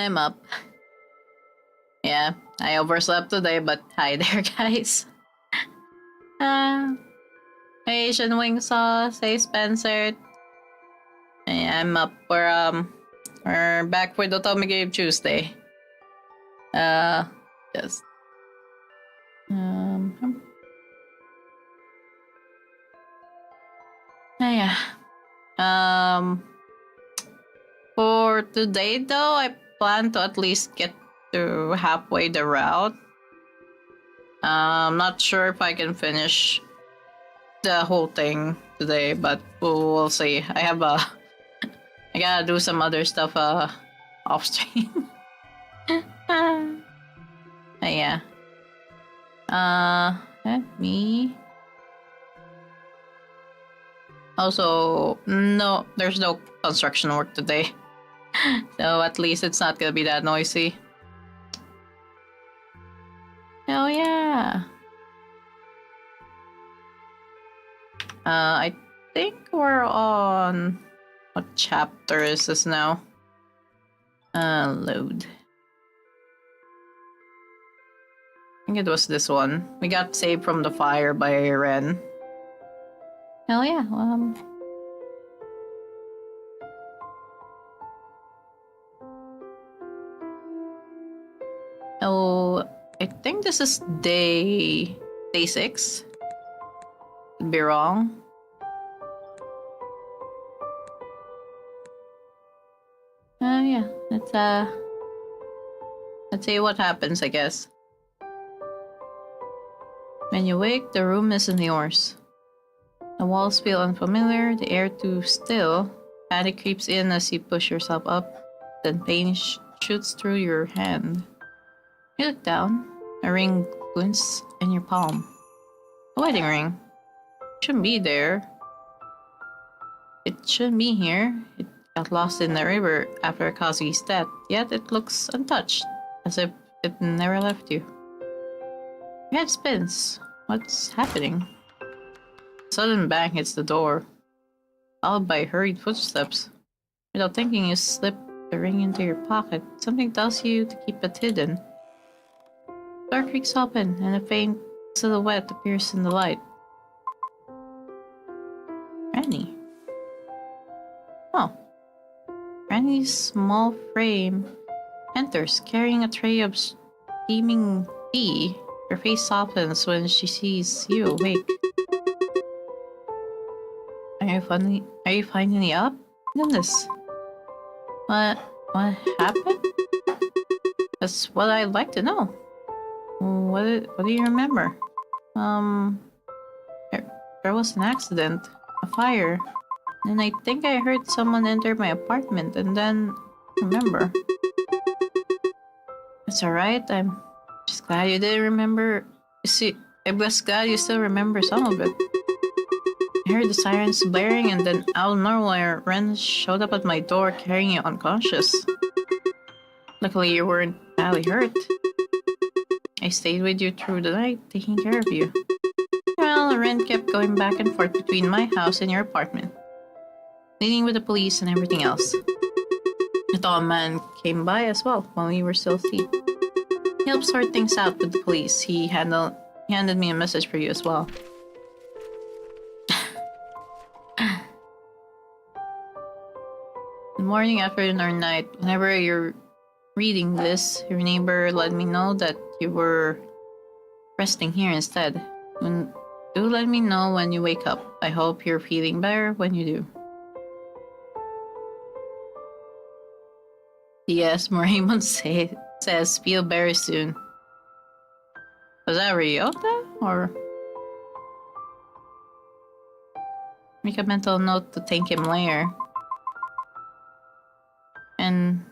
I'm up. Yeah, I overslept today, but hi there, guys. Hey, Asian Wing Sauce. Hey, Spencer. Hey, I'm up. We're back for the Otome Game Tuesday. Yes. Yeah. For today, though, I plan to at least get to halfway the route. I'm not sure if I can finish the whole thing today, but we'll see. I gotta do some other stuff off stream. Yeah. Me. Also, no, there's no construction work today. So at least it's not gonna be that noisy. Oh yeah. I think we're on... What chapter is this now? Load. I think it was this one. We got saved from the fire by Ren. Hell yeah. Oh, I think this is day 6. Could be wrong. Yeah. Let's see what happens, I guess. When you wake, the room isn't yours. The walls feel unfamiliar, the air too still. Panic creeps in as you push yourself up, then pain shoots through your hand. You look down. A ring glints in your palm. A wedding ring. It shouldn't be there. It shouldn't be here. It got lost in the river after Kazui's death, yet it looks untouched, as if it never left you. Your head spins. What's happening? A sudden bang hits the door. followed by hurried footsteps. Without thinking, you slip the ring into your pocket. Something tells you to keep it hidden. The door creaks open, and a faint silhouette appears in the light. Granny. Oh. Granny's small frame enters, carrying a tray of steaming tea. Her face softens when she sees you awake. Are you finally up? Goodness. What happened? That's what I'd like to know. What do you remember? There was an accident, a fire, and I think I heard someone enter my apartment, and then remember. It's alright. I'm just glad you didn't remember. You see, I'm just glad you still remember some of it. I heard the sirens blaring, and then out of nowhere, Ren showed up at my door carrying you unconscious. Luckily, you weren't badly hurt. I stayed with you through the night, taking care of you. Well, Ren kept going back and forth between my house and your apartment, dealing with the police and everything else. The tall man came by as well while we were still asleep. He helped sort things out with the police. He handed me a message for you as well. The morning, afternoon, or night, whenever you're reading this, your neighbor let me know that you were resting here instead. Do let me know when you wake up. I hope you're feeling better when you do. Yes, Raymond says feel better soon. Was that Ryota? Or make a mental note to thank him later. And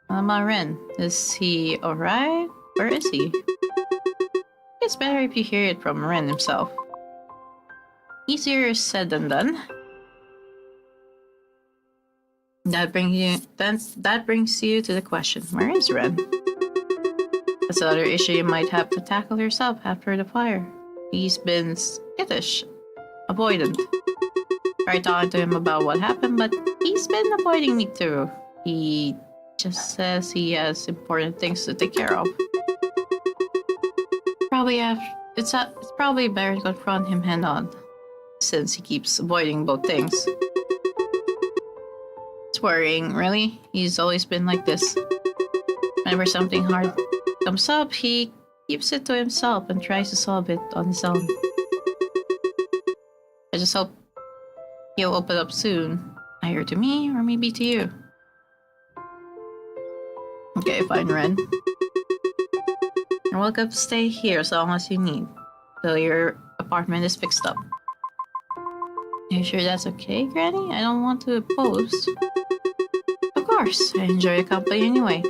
what about Ren? Is he alright? Where is he? It's better if you hear it from Ren himself. Easier said than done. That brings you to the question, where is Ren? That's another issue you might have to tackle yourself after the fire. He's been skittish, avoidant. Tried talking to him about what happened, but he's been avoiding me too. He just says he has important things to take care of. It's probably better to confront him head on, since he keeps avoiding both things. It's worrying, really. He's always been like this. Whenever something hard comes up, he keeps it to himself and tries to solve it on his own. I just hope he'll open up soon, either to me or maybe to you. Okay, fine, Ren. You're welcome to stay here as long as you need, till your apartment is fixed up. Are you sure that's okay, Granny? I don't want to oppose. Of course, I enjoy your company anyway.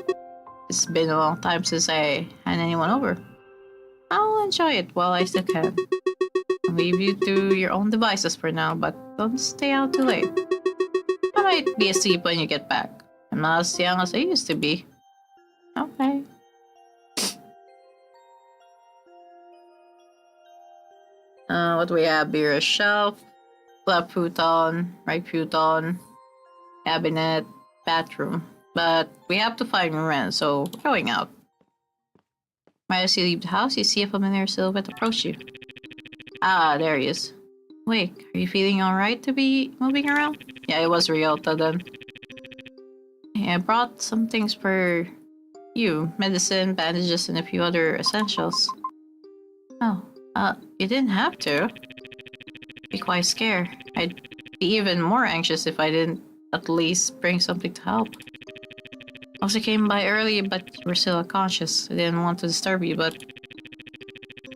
It's been a long time since I had anyone over. I'll enjoy it while I still can. I'll leave you to your own devices for now, but don't stay out too late. I might be asleep when you get back. I'm not as young as I used to be. Okay. What do we have here? A shelf, left futon, right futon, cabinet, bathroom. But we have to find Ren, so we're going out. Right as you leave the house, you see a familiar silhouette approach you. Ah, there he is. Wait, are you feeling alright to be moving around? Yeah, it was Ryota then. Yeah, I brought some things for you. Medicine, bandages, and a few other essentials. Oh, you didn't have to. Be quite scared. I'd be even more anxious if I didn't at least bring something to help. Also came by early, but you were still unconscious. I didn't want to disturb you, but...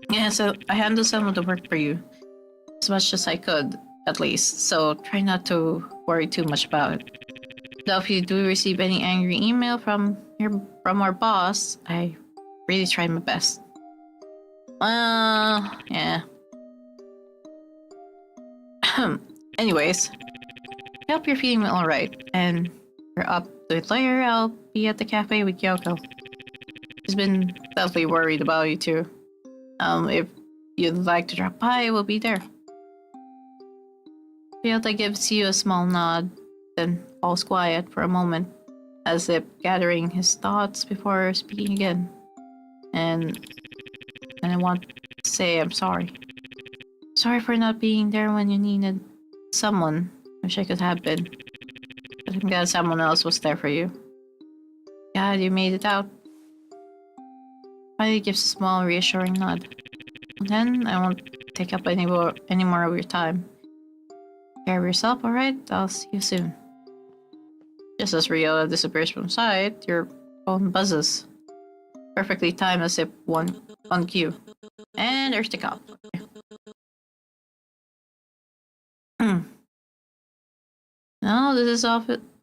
Yeah, so I handled some of the work for you. As much as I could, at least. So try not to worry too much about it. Though if you do receive any angry email from our boss, I really tried my best. Yeah. Anyways, I hope you're feeling alright, and you're up to it later. I'll be at the cafe with Kyoko. She's been definitely worried about you too. If you'd like to drop by, we'll be there. Ryota gives you a small nod, then falls quiet for a moment, as if gathering his thoughts before speaking again. And I want to say I'm sorry. Sorry for not being there when you needed someone. Wish I could have been. But I'm glad someone else was there for you. God, you made it out. Finally gives a small, reassuring nod. And then I won't take up any more of your time. Take care of yourself, alright? I'll see you soon. Just as Ryota disappears from sight, your phone buzzes. Perfectly timed as if on cue. And there's the cop. No, this is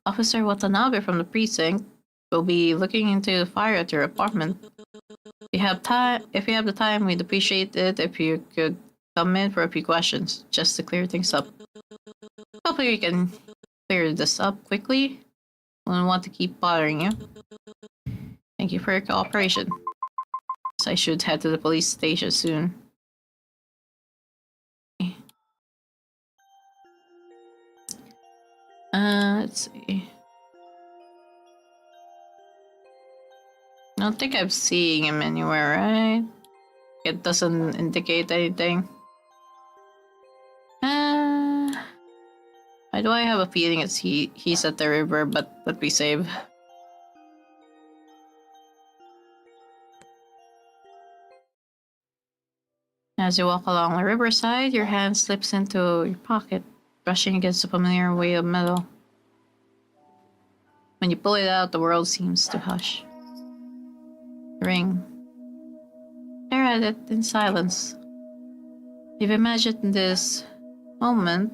Officer Watanabe from the precinct. We'll be looking into the fire at your apartment. If you have the time, we'd appreciate it if you could come in for a few questions, just to clear things up. Hopefully we can clear this up quickly. I don't want to keep bothering you. Thank you for your cooperation. So I should head to the police station soon. Let's see. I don't think I'm seeing him anywhere, right? It doesn't indicate anything. Why do I have a feeling he's at the river, but let me save. As you walk along the riverside, your hand slips into your pocket, brushing against a familiar weight of metal. When you pull it out, the world seems to hush. The ring. Stare at it in silence. You've imagined this moment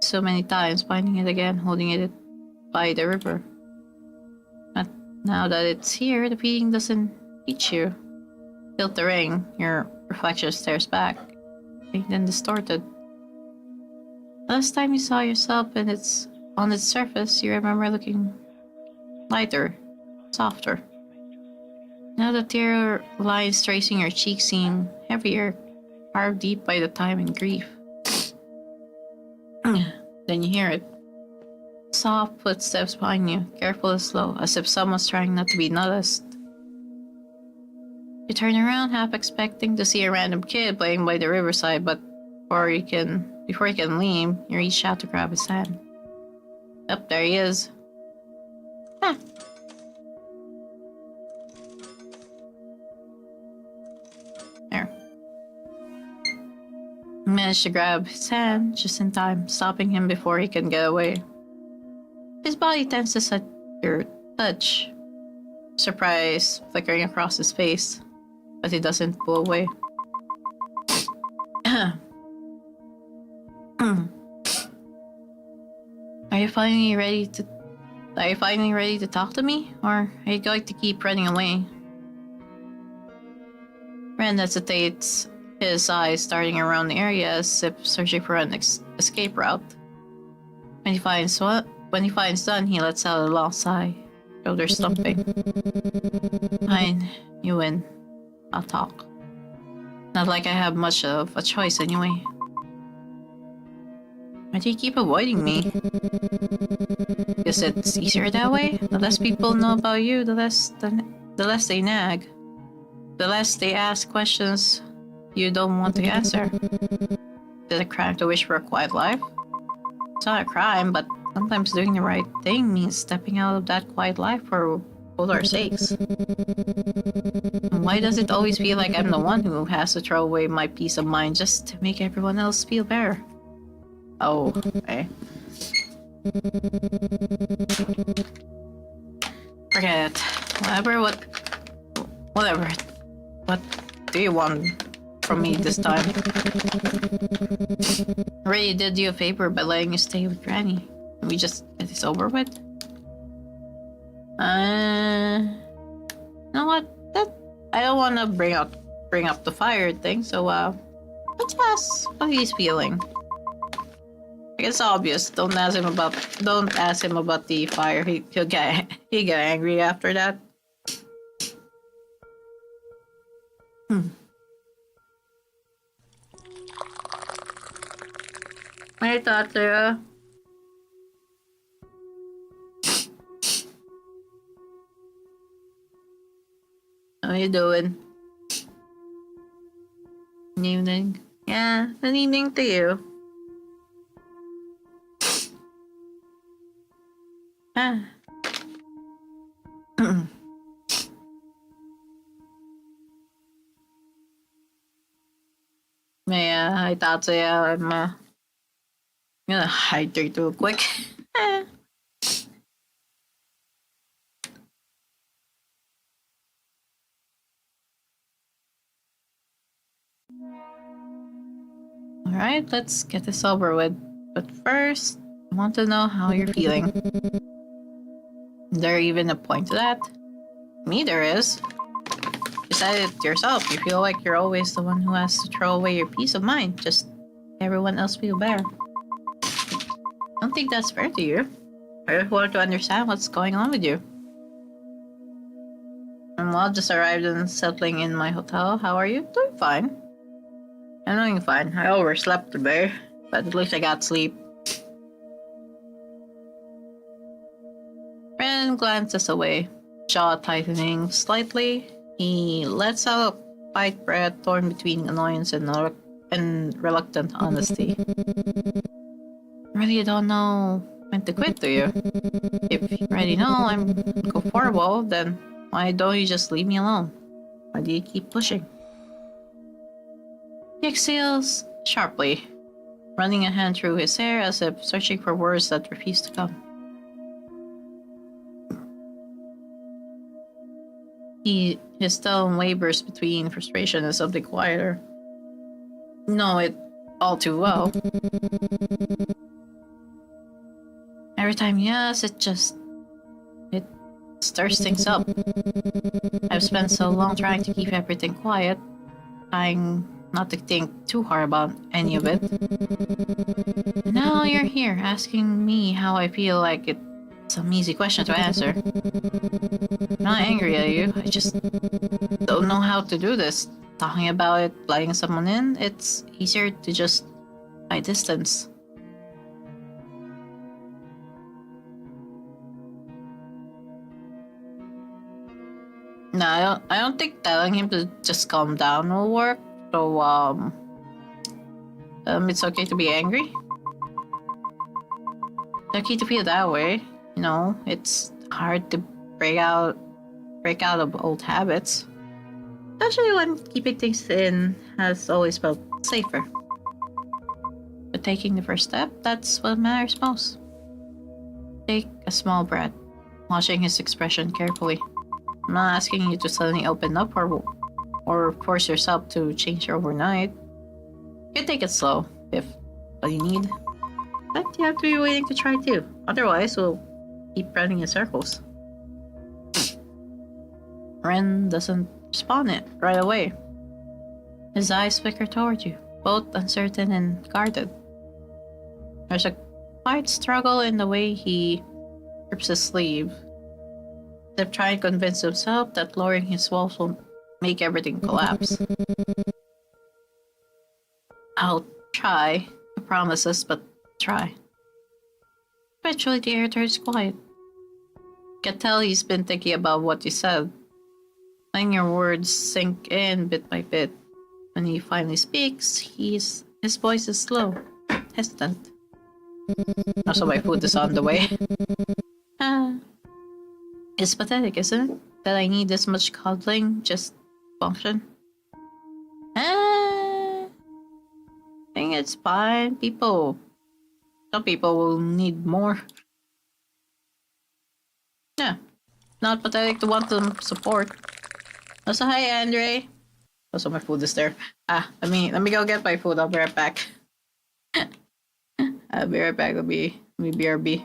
so many times, finding it again, holding it by the river. But now that it's here, the feeling doesn't reach you. Tilt the ring, your reflection stares back, faint and distorted. Last time you saw yourself and on its surface, you remember looking lighter, softer. Now the tear lines tracing your cheeks seem heavier, carved deep by the time and grief. Then you hear it. Soft footsteps behind you, careful and slow, as if someone's trying not to be noticed. You turn around, half expecting to see a random kid playing by the riverside, but before you can leave, you reach out to grab his hand. Up there he is. Ah. There. You manage to grab his hand just in time, stopping him before he can get away. His body tenses at your touch, surprise flickering across his face, but he doesn't pull away. Are you finally ready to talk to me, or are you going to keep running away? Ren hesitates, his eyes darting around the area as if searching for an escape route. When he finds done, he lets out a long sigh, shoulders slumping. Fine, you win. I'll talk. Not like I have much of a choice anyway. Why do you keep avoiding me? Guess it's easier that way? The less people know about you, the less they nag. The less they ask questions you don't want to answer. Is it a crime to wish for a quiet life? It's not a crime, but sometimes doing the right thing means stepping out of that quiet life for both our sakes. And why does it always feel like I'm the one who has to throw away my peace of mind just to make everyone else feel better? Oh, okay. Forget it. Whatever. What do you want from me this time? I already did you a favor by letting you stay with Granny. Can we just get this over with? You know what? I don't want to bring up the fire thing. So let's ask what he's feeling. I guess it's obvious. Don't ask him about the fire. He'll get angry after that. I thought so. How you doing? Good evening. Yeah, good evening to you. Ah. Yeah, I thought so. Yeah, I'm gonna hydrate real quick. Alright, let's get this over with. But first, I want to know how you're feeling. Is there even a point to that? Me, there is. You said it yourself. You feel like you're always the one who has to throw away your peace of mind. Just everyone else feel better. I don't think that's fair to you. I just want to understand what's going on with you. I'm well, just arrived and settling in my hotel. How are you? Doing fine. I'm doing fine. I overslept today, but at least I got sleep. Ren glances away, jaw tightening slightly. He lets out a quiet breath torn between annoyance and reluctant honesty. Really don't know when to quit, do you? If you already know I'm conformable, then why don't you just leave me alone? Why do you keep pushing? He exhales sharply, running a hand through his hair as if searching for words that refuse to come. His tone wavers between frustration and something quieter. Know it all too well. Every time he asks, it stirs things up. I've spent so long trying to keep everything quiet, trying not to think too hard about any of it. Now you're here asking me how I feel like it's some easy question to answer. I'm not angry at you, I just don't know how to do this. Talking about it, letting someone in, it's easier to just by distance. No, I don't think telling him to just calm down will work. So it's okay to be angry. It's okay to feel that way. You know, it's hard to break out of old habits, especially when keeping things in has always felt safer. But taking the first step, that's what matters most. Take a small breath, watching his expression carefully. I'm not asking you to suddenly open up or force yourself to change overnight. You can take it slow if what you need. But you have to be willing to try too. Otherwise, we'll keep running in circles. Ren doesn't respond it right away. His eyes flicker toward you, both uncertain and guarded. There's a quiet struggle in the way he grips his sleeve, as if trying to convince himself that lowering his walls will make everything collapse. I'll try, he promises, but try. Eventually, the air turns quiet. You can tell he's been thinking about what you said, letting your words sink in bit by bit. When he finally speaks, his voice is slow, hesitant. Also, my food is on the way. Ah, it's pathetic, isn't it? That I need this much cuddling just to function. I think it's fine. Some people will need more. Yeah, not pathetic to want some support. Also, hi, Andre. Also, my food is there. Let me go get my food. I'll be right back. I'll be right back. Let me BRB.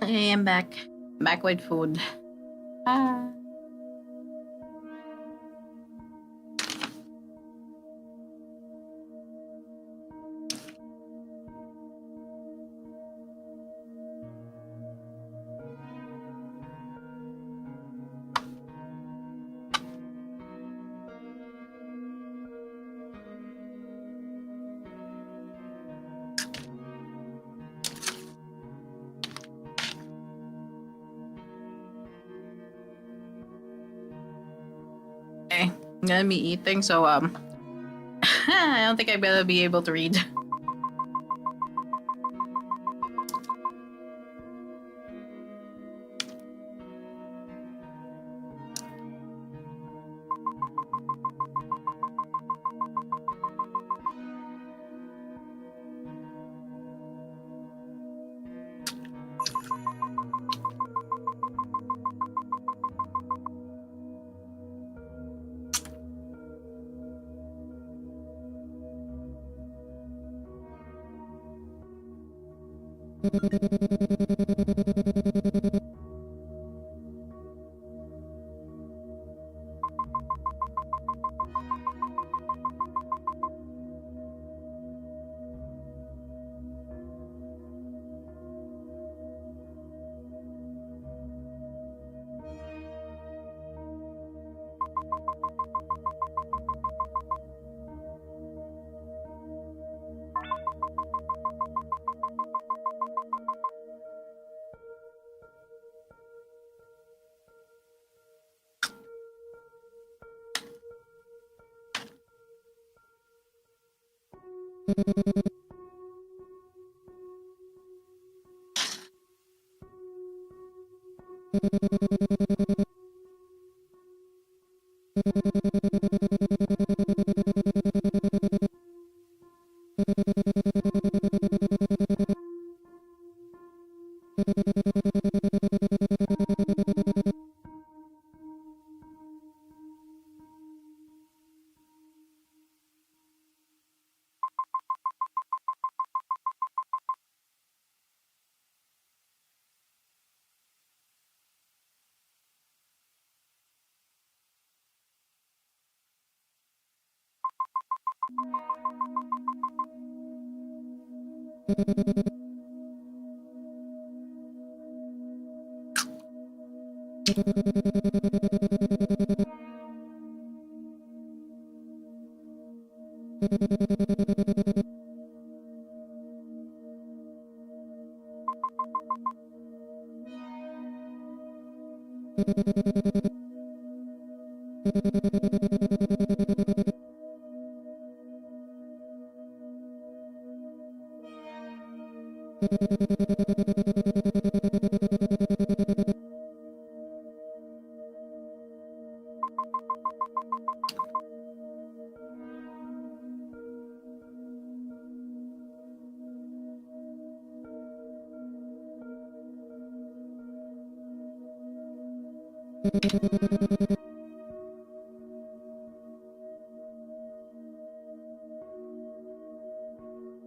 Okay, I'm back. Back with food. Ah. Okay, I'm gonna be eating, so I don't think I'm gonna be able to read.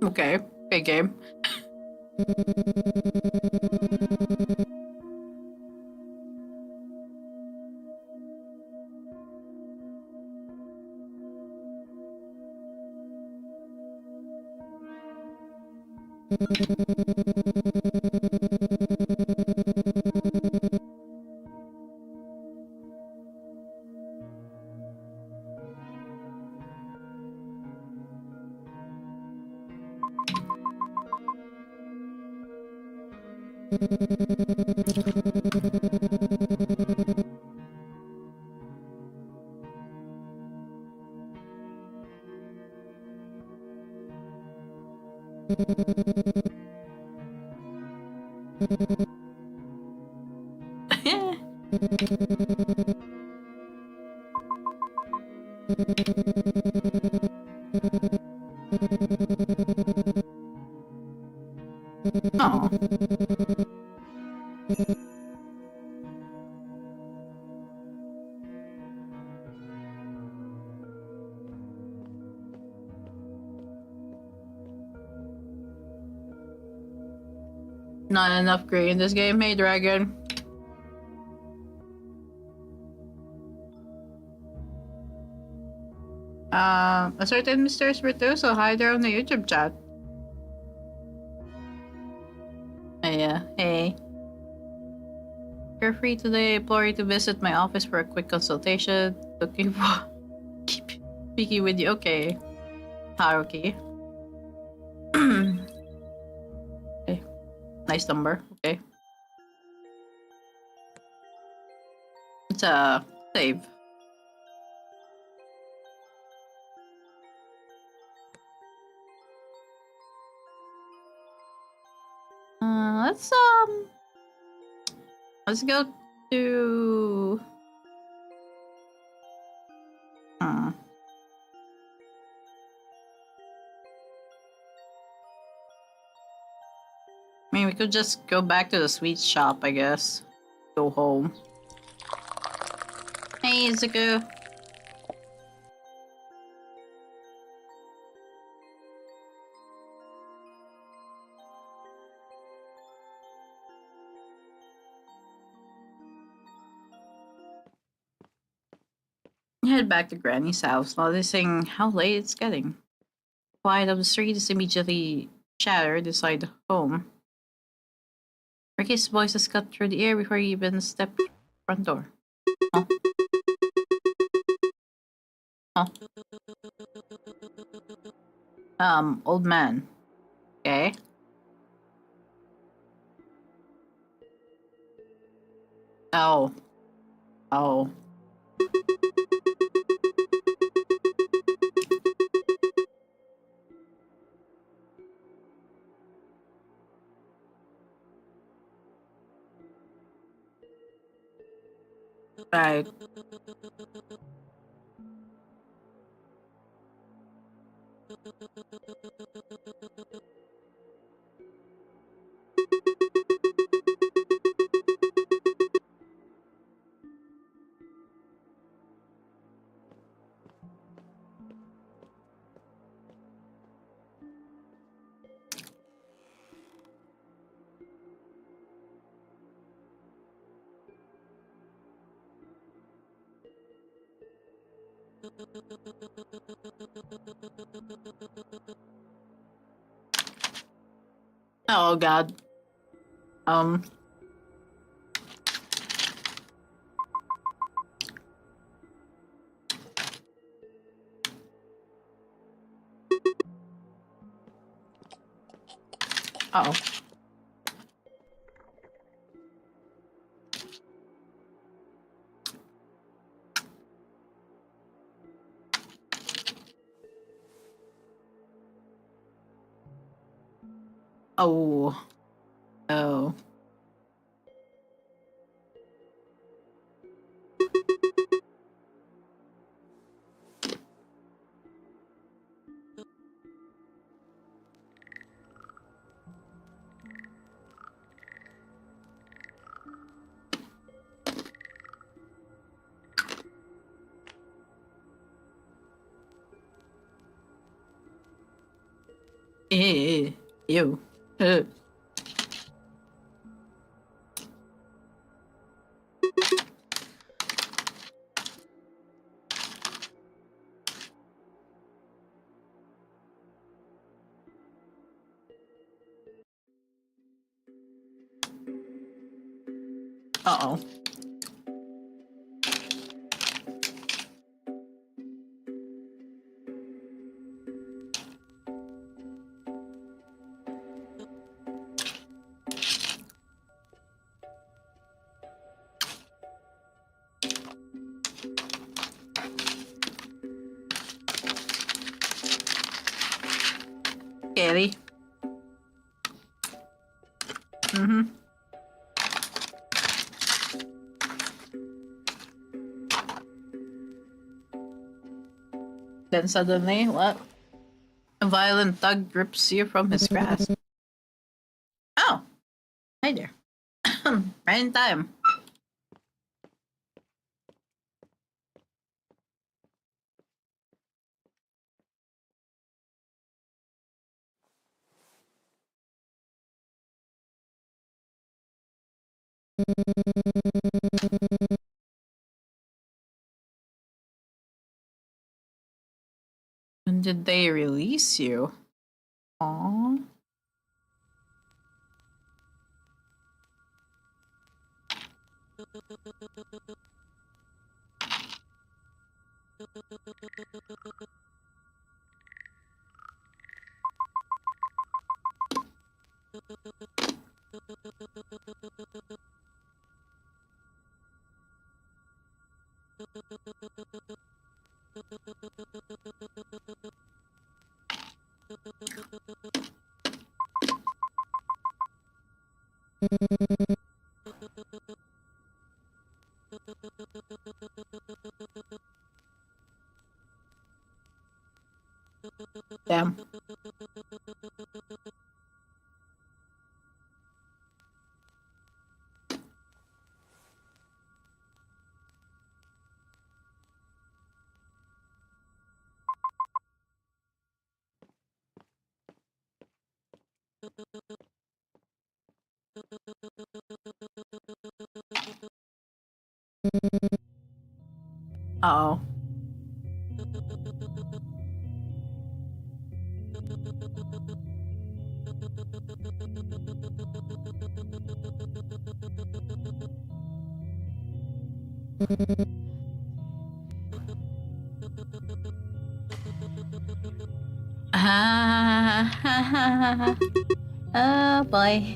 Okay, big game. Oh. Not enough green in this game, hey dragon. A certain Mr. Spirituoso, hi there on the YouTube chat. Yeah, hey. You're free today, implore you to visit my office for a quick consultation. Looking for keep speaking with you. Okay. Haruki. Okay. Nice number. Okay. It's a save. Let's let's go to I mean, we could just go back to the sweet shop, I guess. Go home. Hey, Izuku. Head back to Granny's house, noticing how late it's getting. Quiet of the street is immediately shattered inside the home. Ricky's voices cut through the air before he even stepped front door. Oh. Oh. Old man. Okay. Oh. Oh. Right. Oh god. Uh-oh. Oh. Oh. Ew. Uh-oh. Scary. Mm-hmm. Then suddenly, what? A violent tug grips you from his grasp. Oh, hi there. Right in time. When did they release you? Aww. Damn. Uh-oh. Ah, oh boy.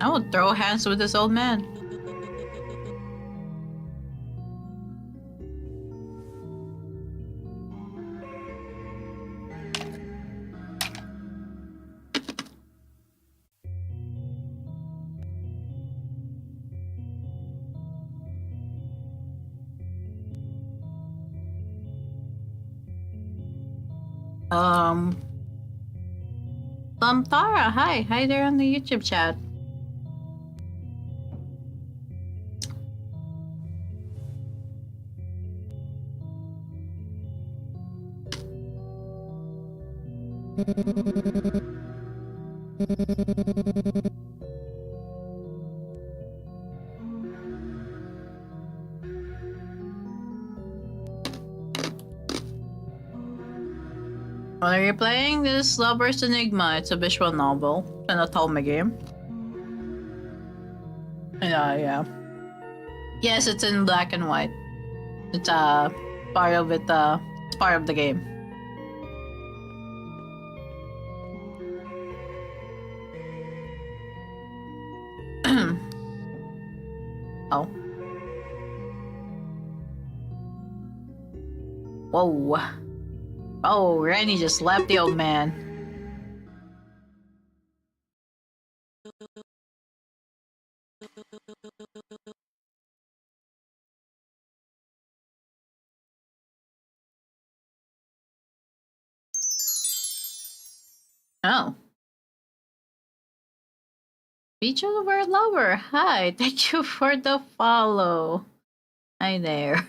I would throw hands with this old man. Tara, hi. Hi there on the YouTube chat. What are you playing? This is Lover's Enigma. It's a visual novel. It's an otome game. Yeah. Yes, it's in black and white. It's part of it. It's part of the game. Oh. Whoa. Oh, Rennie just slapped the old man. Oh. VTuber lover, hi, thank you for the follow. Hi there.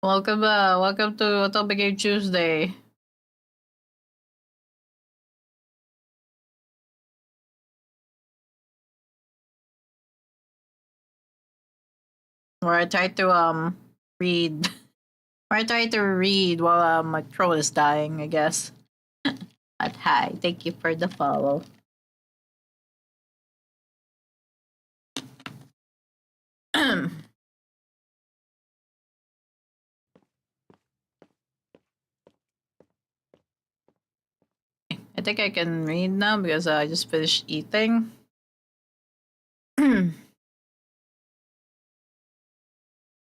Welcome to Otome Game Tuesday. Where I try to read where I try to read while my throat is dying, I guess. But hi, thank you for the follow. I think I can read now because I just finished eating.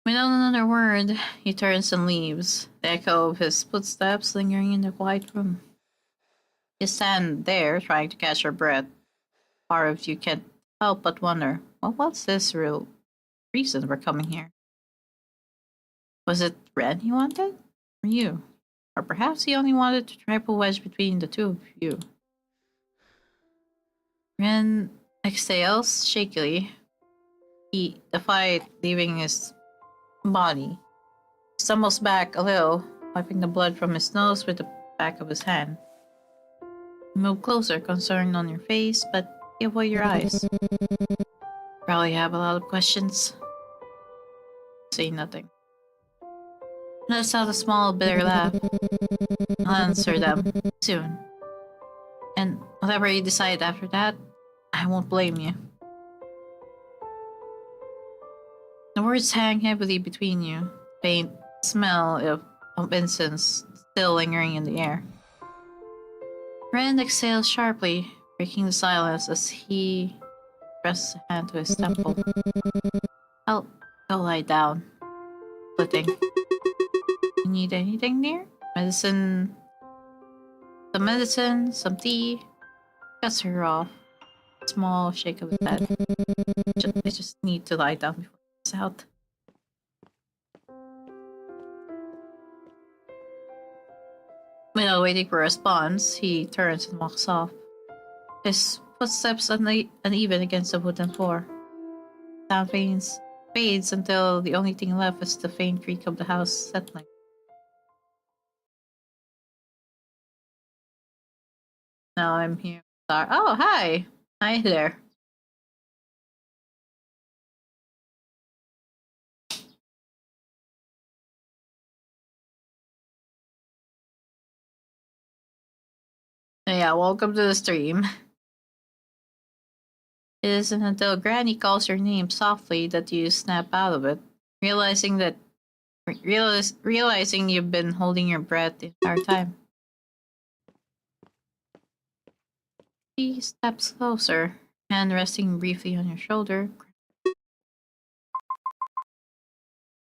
Without another word, he turns and leaves, the echo of his footsteps lingering in the quiet room. You stand there, trying to catch your breath. Part of you can't help but wonder, well, what's this real reason we're coming here? Was it Ren he wanted? Or you? Or perhaps he only wanted to drive a wedge between the two of you. Ren exhales shakily. He defied leaving his body. Stumbles back a little, wiping the blood from his nose with the back of his hand. You move closer, concern on your face, but you avoid your eyes. Probably have a lot of questions. Say nothing. Let's out a small, bitter laugh. I'll answer them soon. And whatever you decide after that, I won't blame you. The words hang heavily between you, faint smell of incense still lingering in the air. Rand exhales sharply, breaking the silence as he presses a hand to his temple. I'll go lie down. Splitting. You need anything near? Medicine? Some medicine, some tea. Cuts her off. Small shake of his head. I just need to lie down before it's out. Without waiting for a response, he turns and walks off. His footsteps uneven against the wooden floor. Sound fades until the only thing left is the faint creak of the house settling. Now I'm here. Oh, hi! Hi there. Yeah, welcome to the stream. It isn't until Granny calls your name softly that you snap out of it, realizing you've been holding your breath the entire time. She steps closer, hand resting briefly on your shoulder.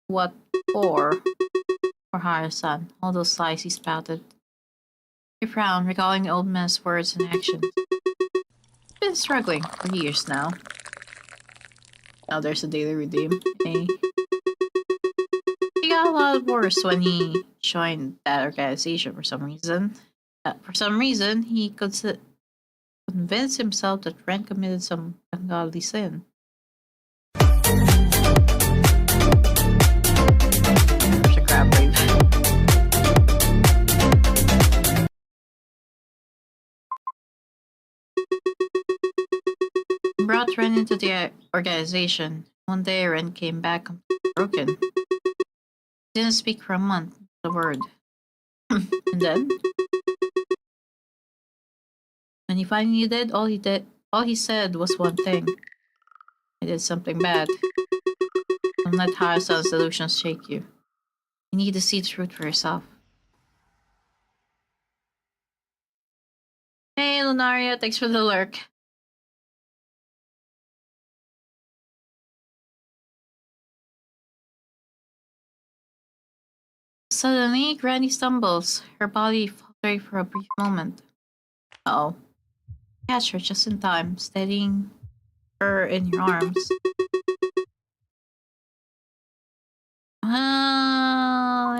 What for? For Hara-san, all those lies he spouted. You frown, recalling the old man's words and actions. He's been struggling for years now. Now there's a daily redeem. He got a lot worse when he joined that organization for some reason. He could convince himself that Ren committed some ungodly sin. There's a crab wave. Brought Ren into the organization. One day Ren came back completely broken. Didn't speak for a month, the word. And then, when he finally did, all he said was one thing. I did something bad. Don't let Harasan's delusions shake you. You need to see the truth for yourself. Hey, Lunaria, thanks for the lurk. Suddenly, Granny stumbles, her body faltering for a brief moment. Uh-oh. Catch her just in time, steadying her in your arms. Well,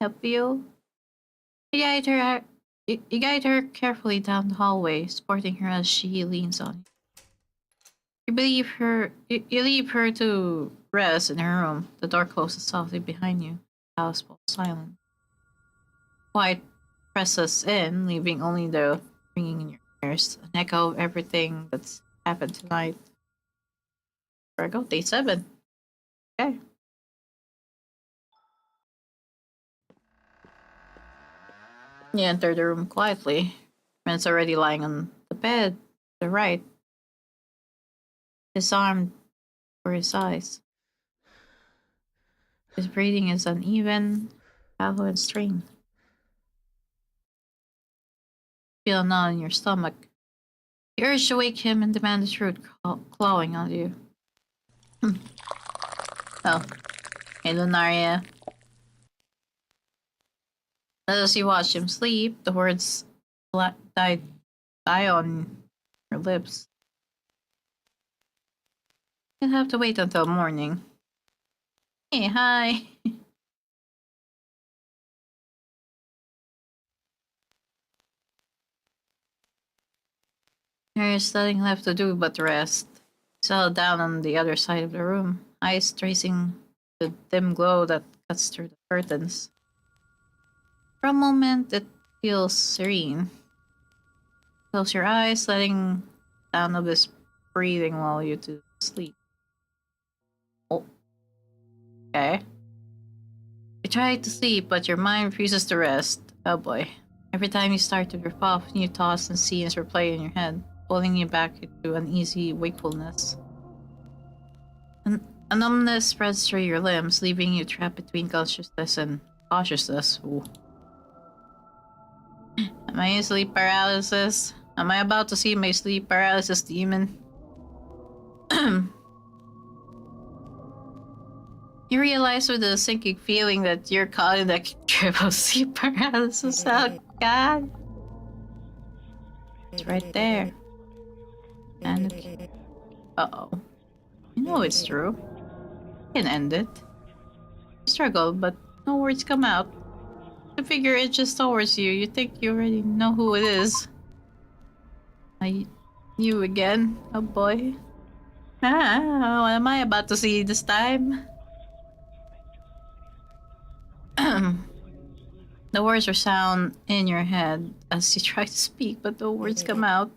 help you? You guide her carefully down the hallway, supporting her as she leans on you. You leave her to rest in her room. The door closes softly behind you. The house falls silent. Quiet presses in, leaving only the ringing in your ears, an echo of everything that's happened tonight. There we go, day 7. Okay. You enter the room quietly. Man's already lying on the bed to the right. His arm for his eyes. His breathing is uneven, shallow, and strained. Feel a knot in your stomach. The urge to wake him and demand the truth clawing on you. Oh, hey Lunaria. As you watch him sleep, the words die on your lips. You'll have to wait until morning. Hey, hi. There's nothing left to do but rest. Settle down on the other side of the room, eyes tracing the dim glow that cuts through the curtains. For a moment, it feels serene. Close your eyes, letting sound of his breathing while you two sleep. Oh. Okay. You try to sleep, but your mind refuses to rest. Oh boy. Every time you start to drift off, new thoughts and scenes replay in your head, pulling you back into uneasy wakefulness. A numbness spreads through your limbs, leaving you trapped between consciousness and cautiousness. Ooh. Am I in sleep paralysis? Am I about to see my sleep paralysis demon? You realize with a sinking feeling that you're caught in that trip of sleep paralysis. Oh god. It's right there. And uh-oh. You know it's true. You can end it. You struggle, but no words come out. The figure edges towards you. You think you already know who it is. You again? Oh boy. What am I about to see this time? The words resound in your head as you try to speak, but no words come out.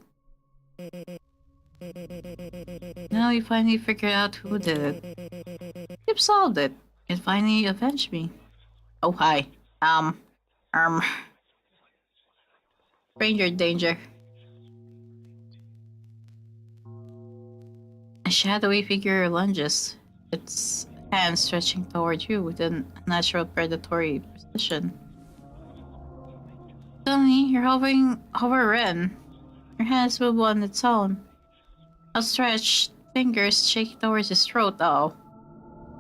Now you finally figured out who did it. You've solved it. You finally avenged me. Oh hi. Stranger danger. A shadowy figure lunges, its hands stretching toward you with a natural predatory precision. Suddenly, you're hover Ren. Your hands move on its own. Outstretched fingers shake towards his throat,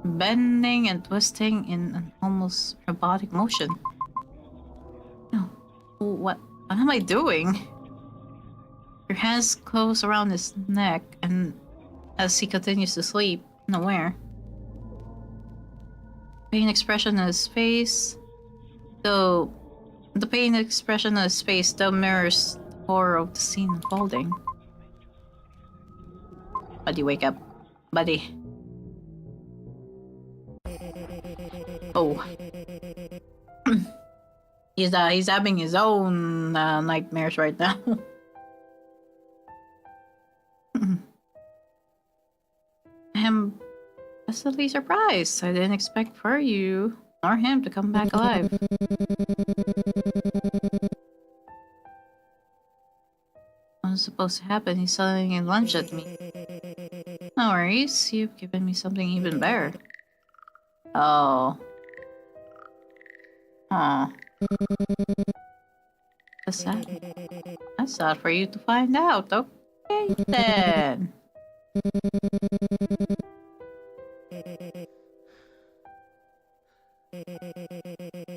bending and twisting in an almost robotic motion. No, what am I doing? Your hands close around his neck, and as he continues to sleep, unaware. Pain expression on his face, though the pain expression on his face still mirrors the horror of the scene unfolding. Buddy, wake up. Buddy. Oh. He's having his own nightmares right now. I'm pleasantly surprised. I didn't expect for you nor him to come back alive. What was supposed to happen? He suddenly lunged at me. No worries, you've given me something even better. Oh. Aw. That's sad. That's sad for you to find out. Okay then.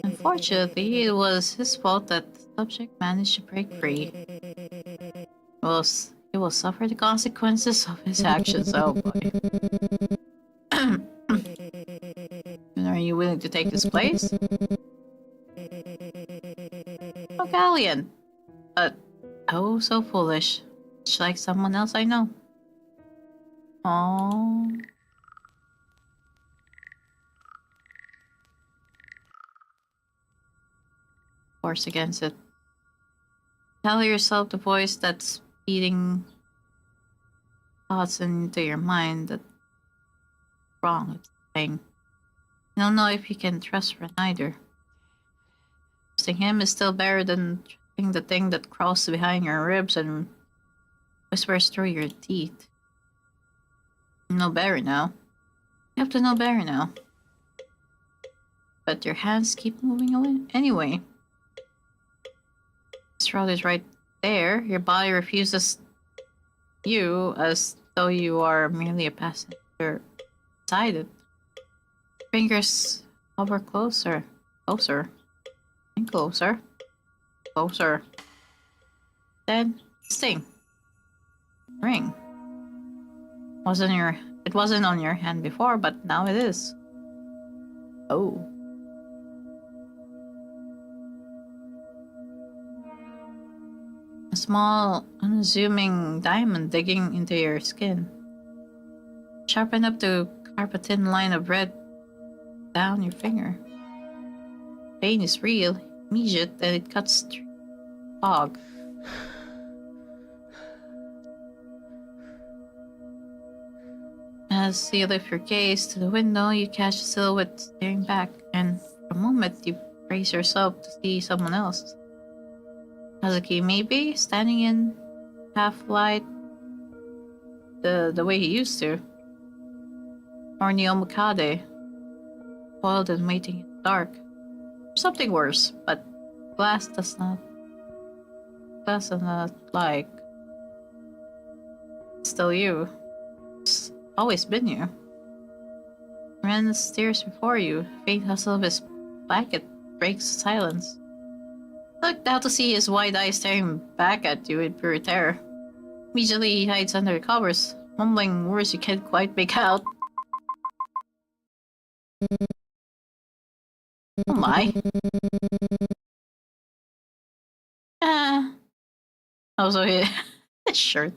Unfortunately, it was his fault that the subject managed to break free. He will suffer the consequences of his actions. Oh boy. Are you willing to take this place? valiant, but oh so foolish. Much like someone else I know. Oh. Force against it. Tell yourself the voice that's feeding thoughts into your mind that's wrong. It's saying, you don't know if you can trust Ren either. Trusting him is still better than trusting the thing that crawls behind your ribs and whispers through your teeth. You know better now. You have to know better now. But your hands keep moving away anyway. This road is right there. Your body refuses you as though you are merely a passenger inside it. Fingers hover closer, closer, and closer, closer. Then sting. Ring. It wasn't on your hand before, but now it is. Oh. A small, unassuming diamond digging into your skin. Sharpen up to carve a thin line of red down your finger. Pain is real, immediate, and it cuts through fog. As you lift your gaze to the window, you catch a silhouette staring back, and for a moment you brace yourself to see someone else. Kazuki maybe, standing in half light the way he used to. Or Neomukade, coiled and waiting in the dark. Something worse, but glass does not like. Still you. It's always been you. Ren stares before you. Faint hustle of his blanket breaks silence. Looked out to see his wide eyes staring back at you in pure terror. Immediately he hides under the covers, mumbling words you can't quite make out. Oh my. Also his shirt.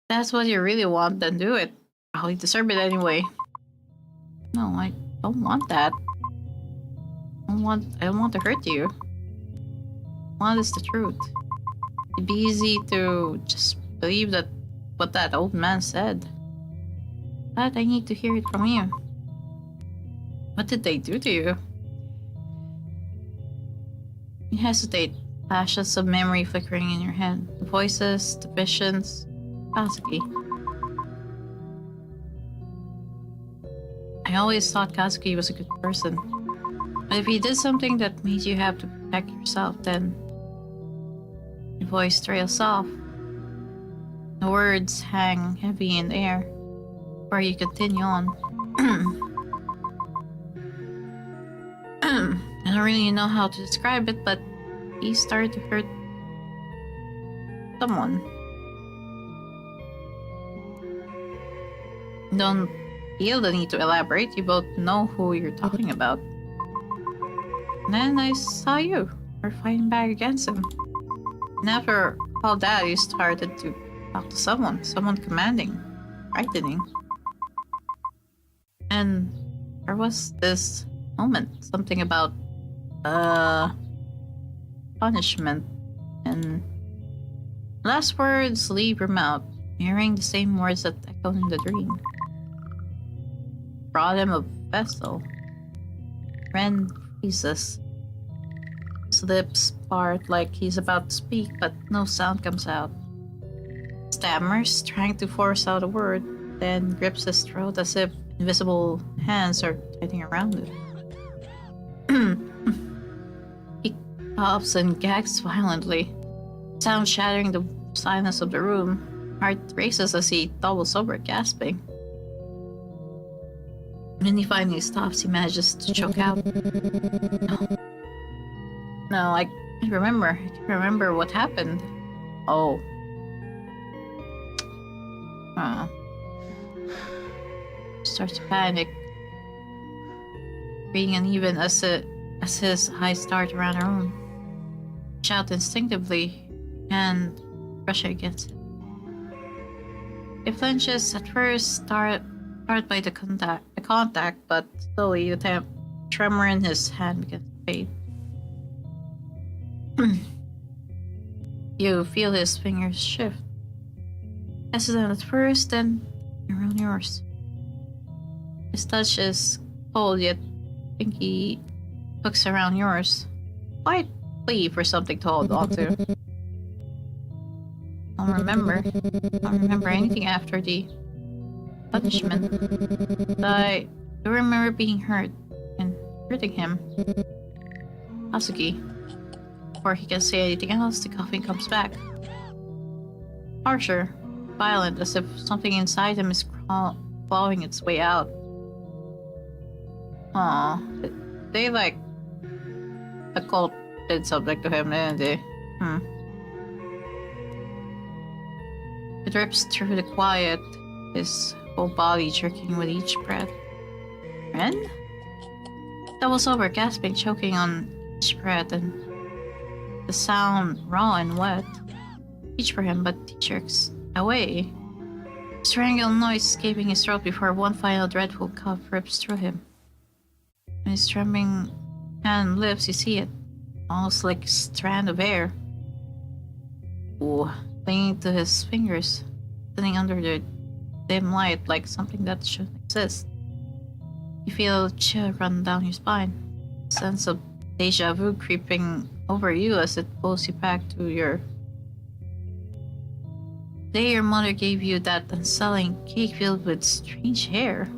That's what you really want, then do it. Probably deserve it anyway. No, I don't want that. I don't want to hurt you. What is the truth? It'd be easy to just believe that what that old man said. But I need to hear it from you. What did they do to you? You hesitate, flashes of memory flickering in your head. The voices, the visions. Kazuki. I always thought Kazuki was a good person. But if he did something that made you have to protect yourself, then your voice trails off. The words hang heavy in the air, where you continue on. I don't really know how to describe it, but he started to hurt someone. Don't feel the need to elaborate, you both know who you're talking about. And then I saw you were fighting back against him. And after all that, you started to talk to someone commanding, frightening. And there was this moment, something about punishment, and last words leave your mouth, mirroring the same words that echoed in the dream. Brought him a vessel. Ren freezes. His lips part like he's about to speak, but no sound comes out. Stammers, trying to force out a word, then grips his throat as if invisible hands are tightening around it. He coughs and gags violently, sound shattering the silence of the room. Heart races as he doubles over, gasping. When he finally stops, he manages to choke out. No, I can't remember. I can't remember what happened. Oh. Starts to panic. being uneven as his eyes start around the room. Shout instinctively and brush against it. He flinches at first, started by the contact, but slowly the tremor in his hand begins to fade. You feel his fingers shift. Hesitant at first, then around yours. His touch is cold, yet pinky hooks around yours. Quite plea for something to hold on to. I don't remember anything after the punishment. But I do remember being hurt and hurting him. Hazuki. Before he can say anything else, the coughing comes back. Harsher, violent, as if something inside him is clawing its way out. Aw, they like a cult did something to him, didn't they? It rips through the quiet, his whole body jerking with each breath. Ren? Doubles over, gasping, choking on each breath, and the sound raw and wet. Reach for him, but he jerks away. Strangled noise escaping his throat before one final dreadful cough rips through him. When his trembling hand lifts, you see it, almost like a strand of hair. Ooh, clinging to his fingers, sitting under the dim light like something that shouldn't exist. You feel a chill run down your spine, a sense of deja vu creeping over you as it pulls you back to your day your mother gave you that unsettling cake filled with strange hair.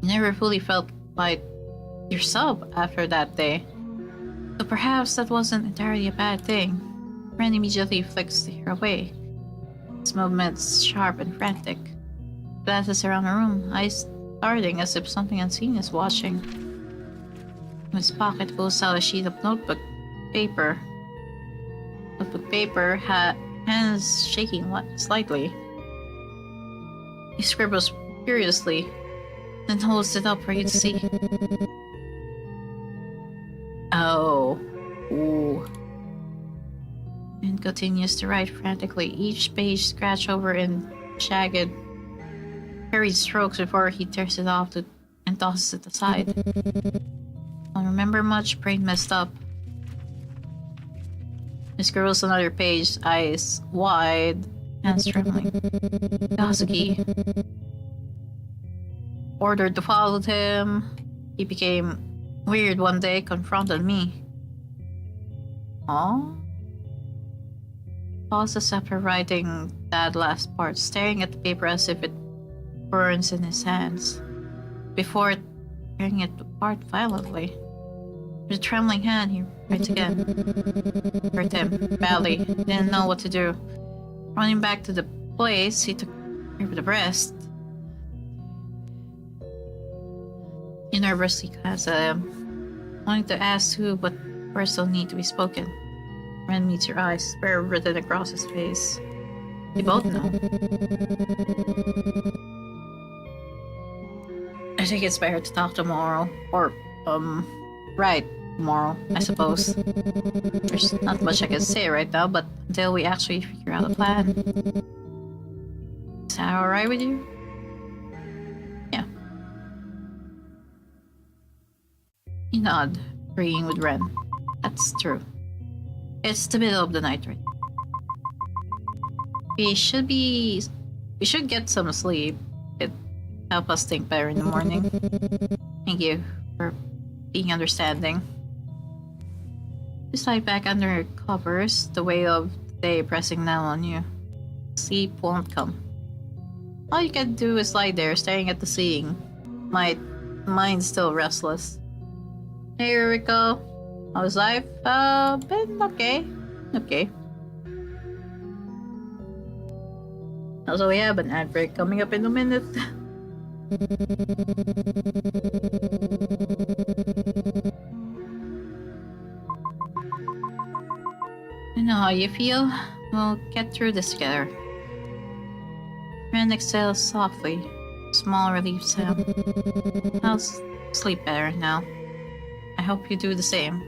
You never fully felt like yourself after that day, so perhaps that wasn't entirely a bad thing. Ren immediately flicks the hair away, his movements sharp and frantic. Glances around the room, eyes starting as if something unseen is watching. From his pocket pulls out a sheet of notebook paper. Hands shaking slightly. He scribbles furiously, then holds it up for you to see. Oh. Ooh. And continues to write frantically, each page scratched over in jagged, hurried strokes before he tears it off and tosses it aside. Don't remember much, brain messed up. He scribbles another page, eyes wide, hands trembling. Hazuki ordered to follow him. He became weird one day, confronted me. Aww? Pauses after writing that last part, staring at the paper as if it burns in his hands, before tearing it apart violently. With a trembling hand, he writes again. Hurt him badly. Didn't know what to do. Running back to the place, he took her with the breast. He nervously glanced at him, wanting to ask who, but words don't need to be spoken. Ren meets your eyes, despair written across his face. You both know. I think it's better to talk tomorrow. Or, right, tomorrow, I suppose. There's not much I can say right now, but until we actually figure out a plan. Is that alright with you? Yeah. You nod, agreeing with Ren. That's true. It's the middle of the night right now. We should get some sleep. It help us think better in the morning. Thank you for being understanding. You slide back under your covers, the weight of the day pressing down on you. Sleep won't come. All you can do is lie there, staring at the ceiling. My mind's still restless. Hey, Rico. How's life? Been okay. Okay. Also, we have an ad break coming up in a minute. I know how you feel. We'll get through this together. Ren exhales softly, Small relief sound. I'll sleep better now. I hope you do the same.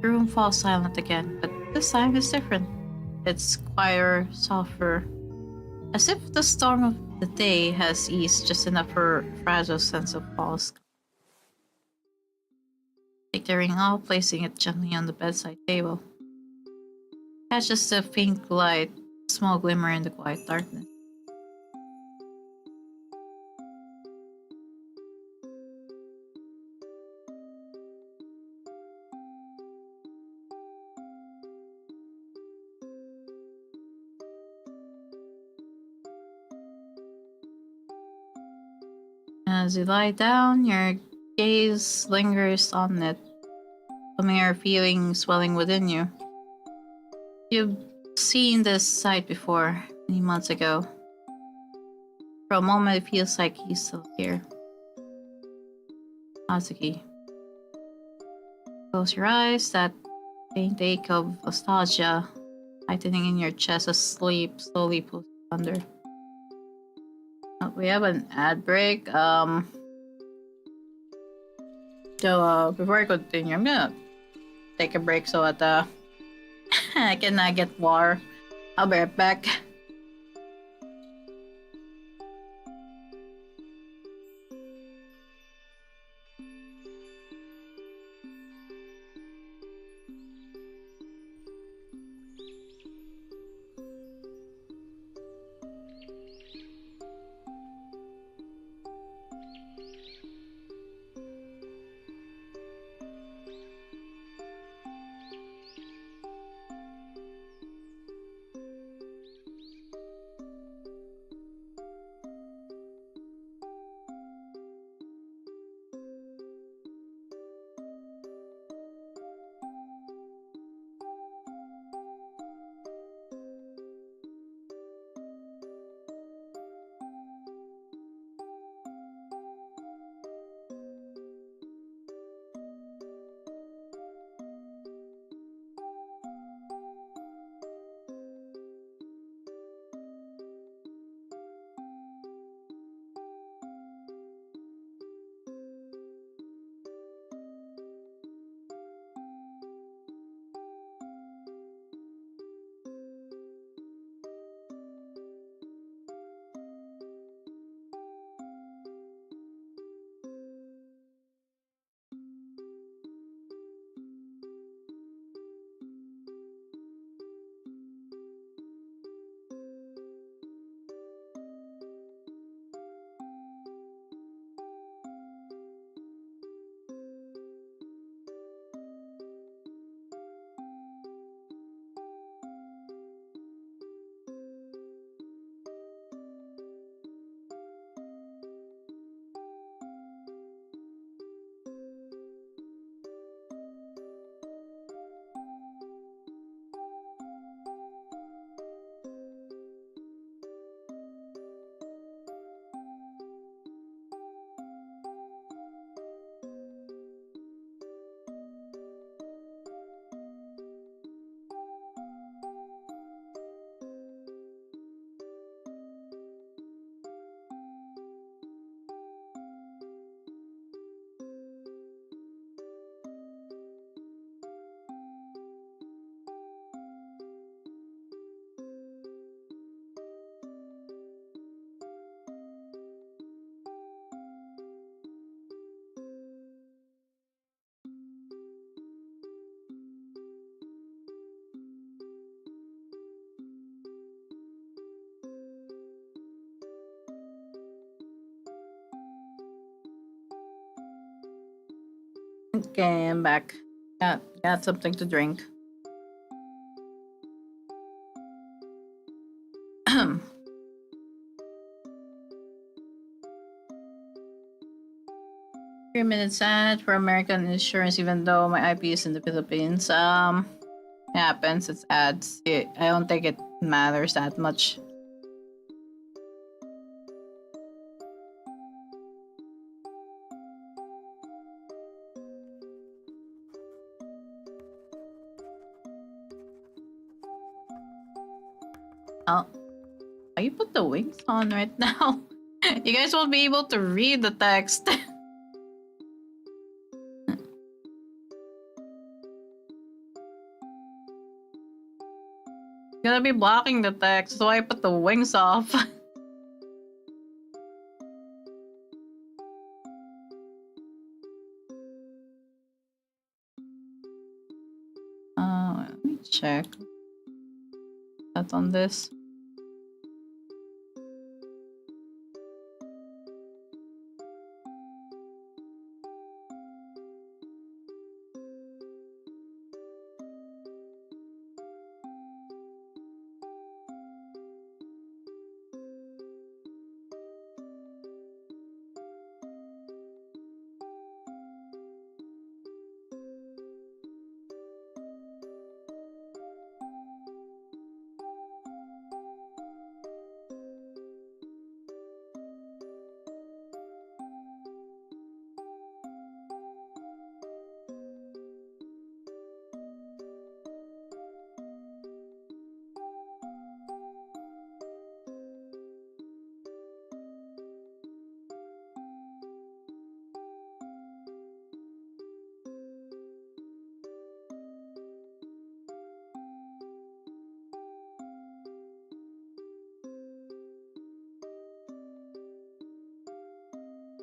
The room falls silent again, but this time it's different. It's quieter, softer, as if the storm of the day has eased just enough for a fragile sense of pause. Take the ring off, placing it gently on the bedside table. Catches the faint light, a small glimmer in the quiet darkness. As you lie down, your gaze lingers on it, a mere feeling swelling within you. You've seen this sight before, many months ago. For a moment, it feels like he's still here. Hazuki. Close your eyes, that faint ache of nostalgia tightening in your chest as sleep slowly pulls you under. We have an ad break. So before I continue, I'm gonna take a break so that I can get water. I'll be right back. Okay, I'm back. Got something to drink. 3 minutes ad for American insurance, even though my IP is in the Philippines. It happens. It's ads. I don't think it matters that much. Oh, you put the wings on right now? You guys won't be able to read the text. Gonna be blocking the text, so I put the wings off. Let me check. That's on this.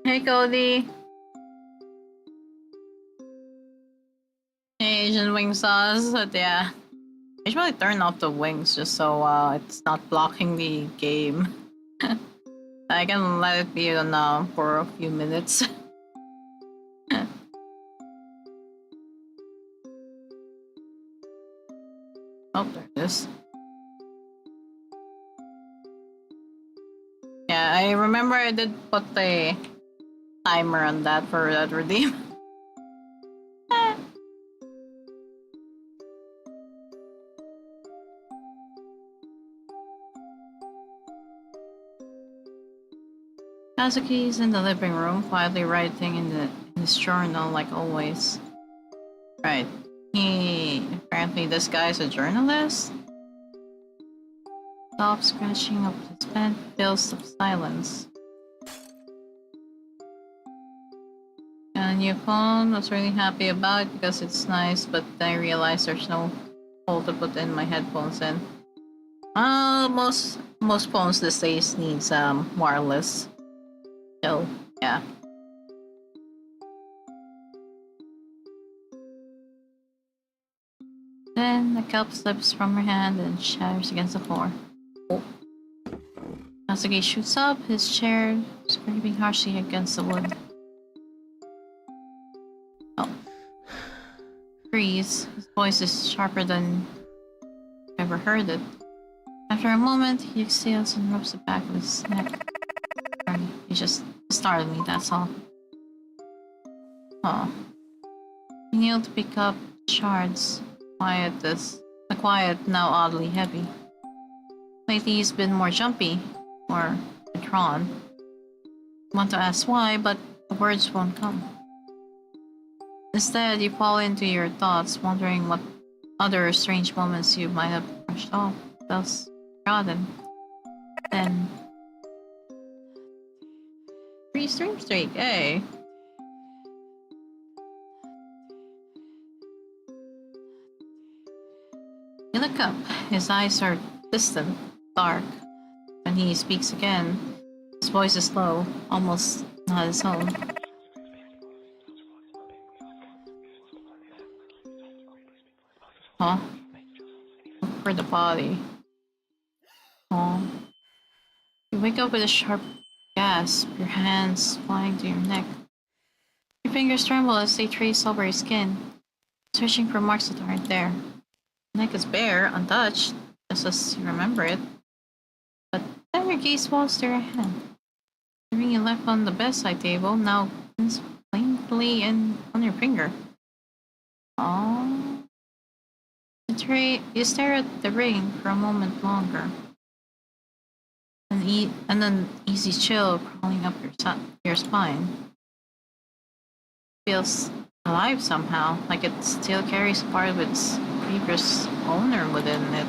Hey, Cody. Hey, Asian wing sauce. But yeah, I should probably turn off the wings just so it's not blocking the game. I can let it be on for a few minutes. Oh, there it is. Yeah, I remember I did put a timer on that for that redeem. Kazuki's in the living room, quietly writing in his journal like always. Right. Apparently this guy's a journalist. Stops scratching up his pen, fills of silence. And new phone, I was really happy about because it's nice, but then I realized there's no hole to put in my headphones in. Most phones these days needs wireless. So yeah. Then the cup slips from her hand and shatters against the floor. Oh. Natsuki shoots up, his chair scraping harshly against the wood. Oh. Freeze. His voice is sharper than I've ever heard it. After a moment, he exhales and rubs the back of his neck. Sorry, he just startled me, that's all. Oh. He kneeled to pick up shards. The quiet, now oddly heavy. Lately he's been more jumpy, more withdrawn. I want to ask why, but the words won't come. Instead, you fall into your thoughts, wondering what other strange moments you might have brushed off, thus forgotten. Then... 3 stream streak, hey! You look up. His eyes are distant, dark. When he speaks again, his voice is low, almost not his own. Huh? Look for the body. Oh. You wake up with a sharp gasp, your hands flying to your neck. Your fingers tremble as they trace over your skin, searching for marks that aren't there. The neck is bare, untouched, just as you remember it. But then your gaze falls to your hand. The ring you left on the bedside table now glistens plainly on your finger. Oh. You stare at the ring for a moment longer. And an easy chill crawling up your spine. Feels alive somehow, like it still carries part of its previous owner within it.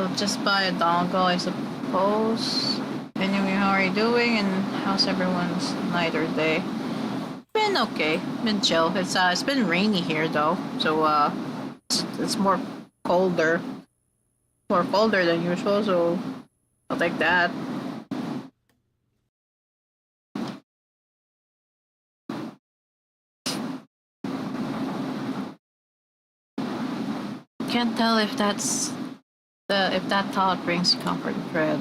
I'll just buy a dongle, I suppose. Anyway, how are you doing? And how's everyone's night or day? Been okay. Been chill. It's been rainy here though, so it's more colder. More colder than usual, so I'll take that. Can't tell if if that thought brings you comfort, Fred.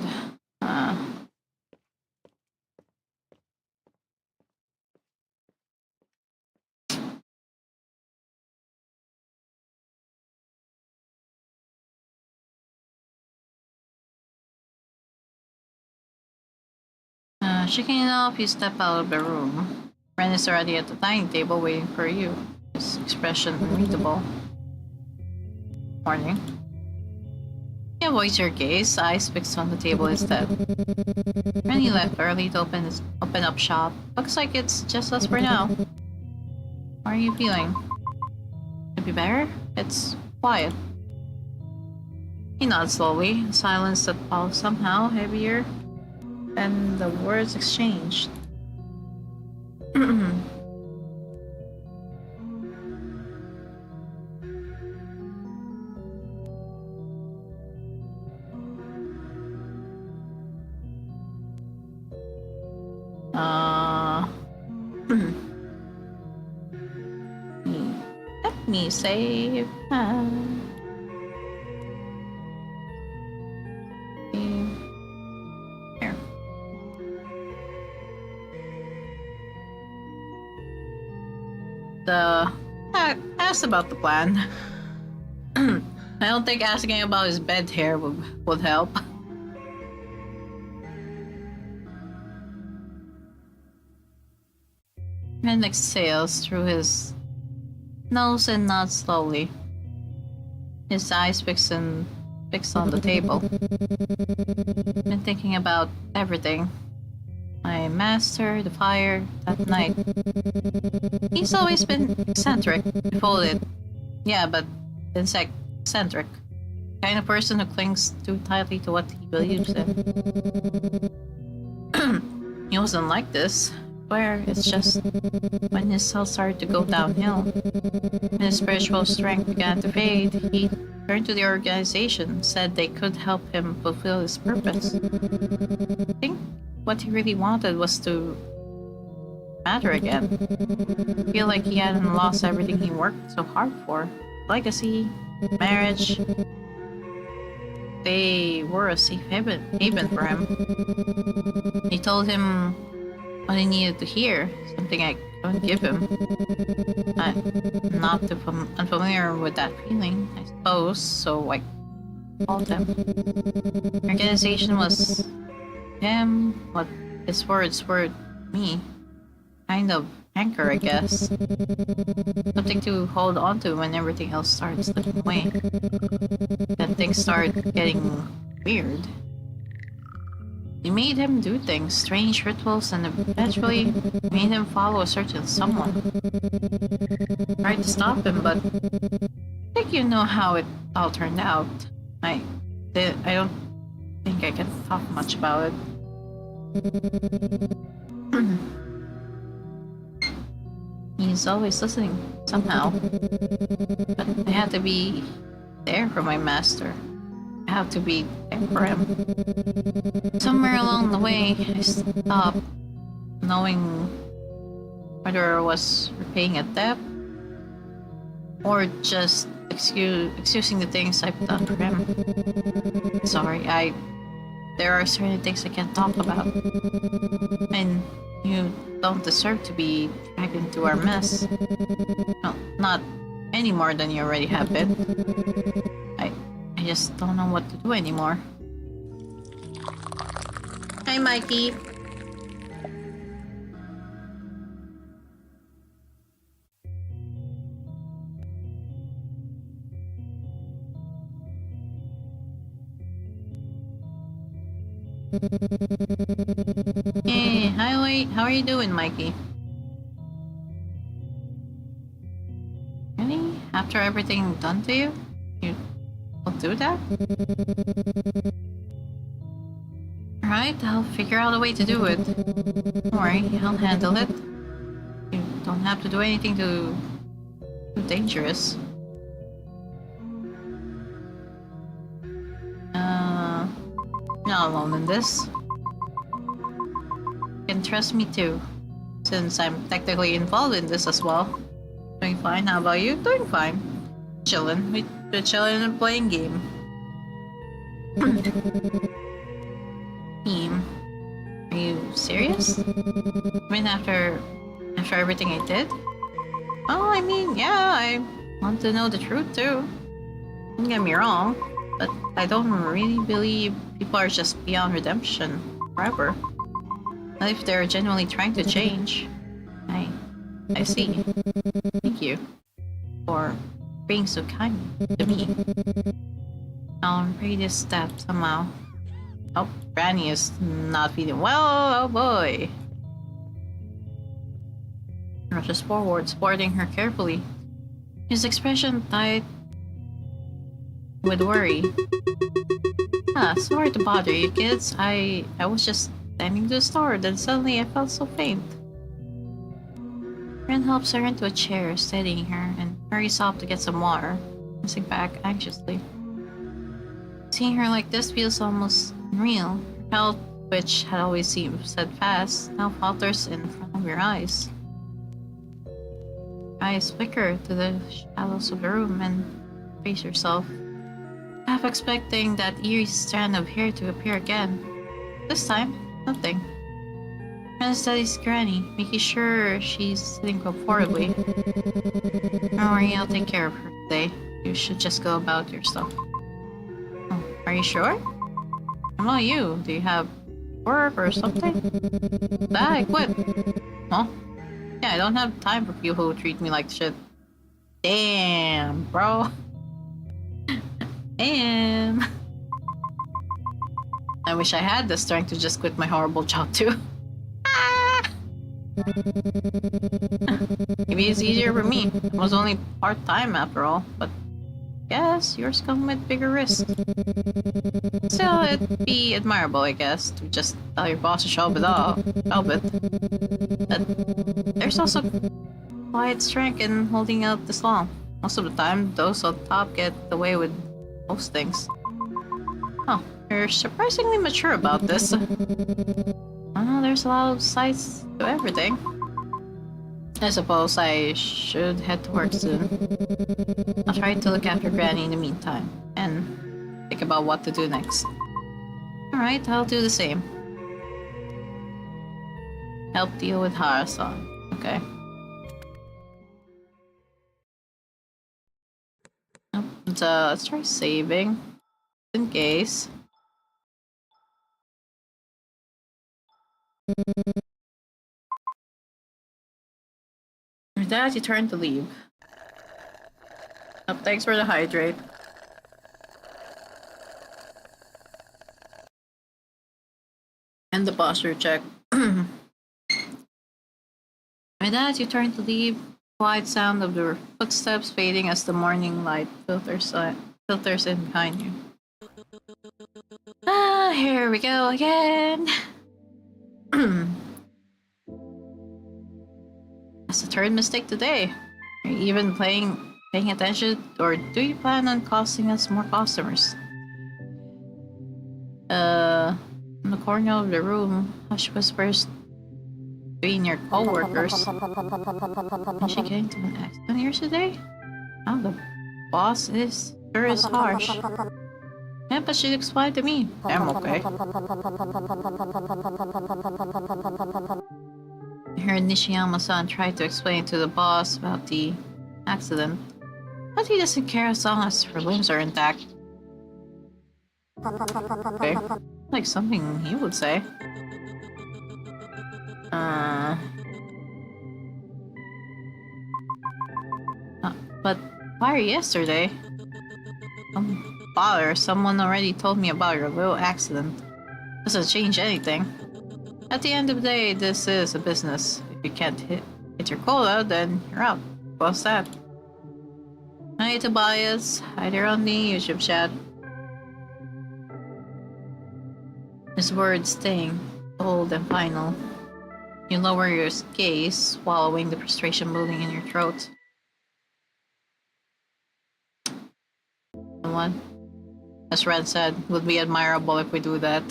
Shaking it off, you step out of the room. Ren is already at the dining table waiting for you, his expression unreadable. Morning. He avoids your gaze, eyes fixed on the table instead. Rennie left early to open up shop. Looks like it's just us for now. How are you feeling? Could be better? It's quiet. He nods slowly, silence that follows somehow heavier than the words exchanged. Let me save. Here. Ask about the plan. I don't think asking about his bed hair would help. And exhales through his nose and nods slowly. His eyes fixed on the table. Been thinking about everything. My master, the fire, that night. He's always been eccentric, devoted. Yeah, but eccentric. Kind of person who clings too tightly to what he believes in. He wasn't like this. Where it's just when his health started to go downhill, when his spiritual strength began to fade, he turned to the organization, said they could help him fulfill his purpose. I think what he really wanted was to matter again. Feel like he hadn't lost everything he worked so hard for. Legacy, marriage. They were a safe haven for him. They told him what he needed to hear, something I couldn't give him. I'm not too unfamiliar with that feeling, I suppose, so I called him. Organization was him, what his words were me. Kind of anchor, I guess. Something to hold on to when everything else starts slipping away. Then things start getting weird. They made him do things, strange rituals, and eventually made him follow a certain someone. Tried to stop him, but I think you know how it all turned out. I don't think I can talk much about it. He's always listening, somehow. But I had to be there for my master. I have to be there for him. Somewhere along the way, I stopped knowing whether I was repaying a debt or just excusing the things I've done for him. Sorry, there are certain things I can't talk about. And you don't deserve to be dragged into our mess. No, not any more than you already have been. I just don't know what to do anymore. Hi, Mikey. Hey, hi, how are you doing, Mikey? Really? After everything done to you? I'll do that. Alright, I'll figure out a way to do it. Don't worry, I'll handle it. You don't have to do anything too dangerous. Not alone in this. You can trust me too, since I'm technically involved in this as well. Doing fine, how about you? Doing fine. Chillin'. We're chillin' and playing game. Team. Are you serious? I mean, after everything I did? Oh, I mean, yeah, I want to know the truth too. Don't get me wrong, but I don't really believe people are just beyond redemption forever. Not if they're genuinely trying to change. I see. Thank you for being so kind to me. I'll read this step somehow. Oh, Granny is not feeling well. Oh boy. Rushes forward, supporting her carefully. His expression tight with worry. Sorry to bother you kids. I was just standing to the store, then suddenly I felt so faint. Ren helps her into a chair, steadying her, and hurries off to get some water, pressing back anxiously. Seeing her like this feels almost unreal. Her health, which had always seemed steadfast, now falters in front of your eyes. Your eyes flicker to the shadows of the room and face yourself, half expecting that eerie strand of hair to appear again. This time, nothing. Ren studies Granny, making sure she's sitting comfortably. Don't worry, I'll take care of her today. You should just go about your stuff. Oh, are you sure? I'm not you. Do you have work or something? I quit. Huh? Yeah, I don't have time for people who treat me like shit. Damn, bro. Damn. I wish I had the strength to just quit my horrible job too. Maybe it's easier for me. It was only part-time after all, but yes, yours come with bigger risks. Still, it'd be admirable, I guess, to just tell your boss to shelve it. But there's also quiet strength in holding out this long. Most of the time, those on top get away with most things. Oh, you're surprisingly mature about this. There's a lot of sides to everything. I suppose I should head to work soon. I'll try to look after Granny in the meantime, and think about what to do next. Alright, I'll do the same. Help deal with Hara-san. Okay. Let's try saving. In case. With that, you turn to leave. Oh, thanks for the hydrate. And the posture check. With that, you turn to leave. Quiet sound of the footsteps fading as the morning light filters in behind you. Here we go again. That's a third mistake today. Are you even paying attention, or do you plan on costing us more customers? In the corner of the room, hush whispers between your co-workers. Is she getting to an accident here today? Oh, the boss sure is harsh. Yeah, but she looks fine to me. I'm okay. I heard Nishiyama-san try to explain to the boss about the accident, but he doesn't care as long as her limbs are intact. Okay, like something he would say. But prior yesterday, bother, someone already told me about your little accident. Doesn't change anything. At the end of the day, this is a business. If you can't hit your quota, then you're out. What's that? Hi Tobias, hi there on the YouTube chat. His words sting, cold and final. You lower your gaze, swallowing the frustration building in your throat. What? As Red said, would be admirable if we do that.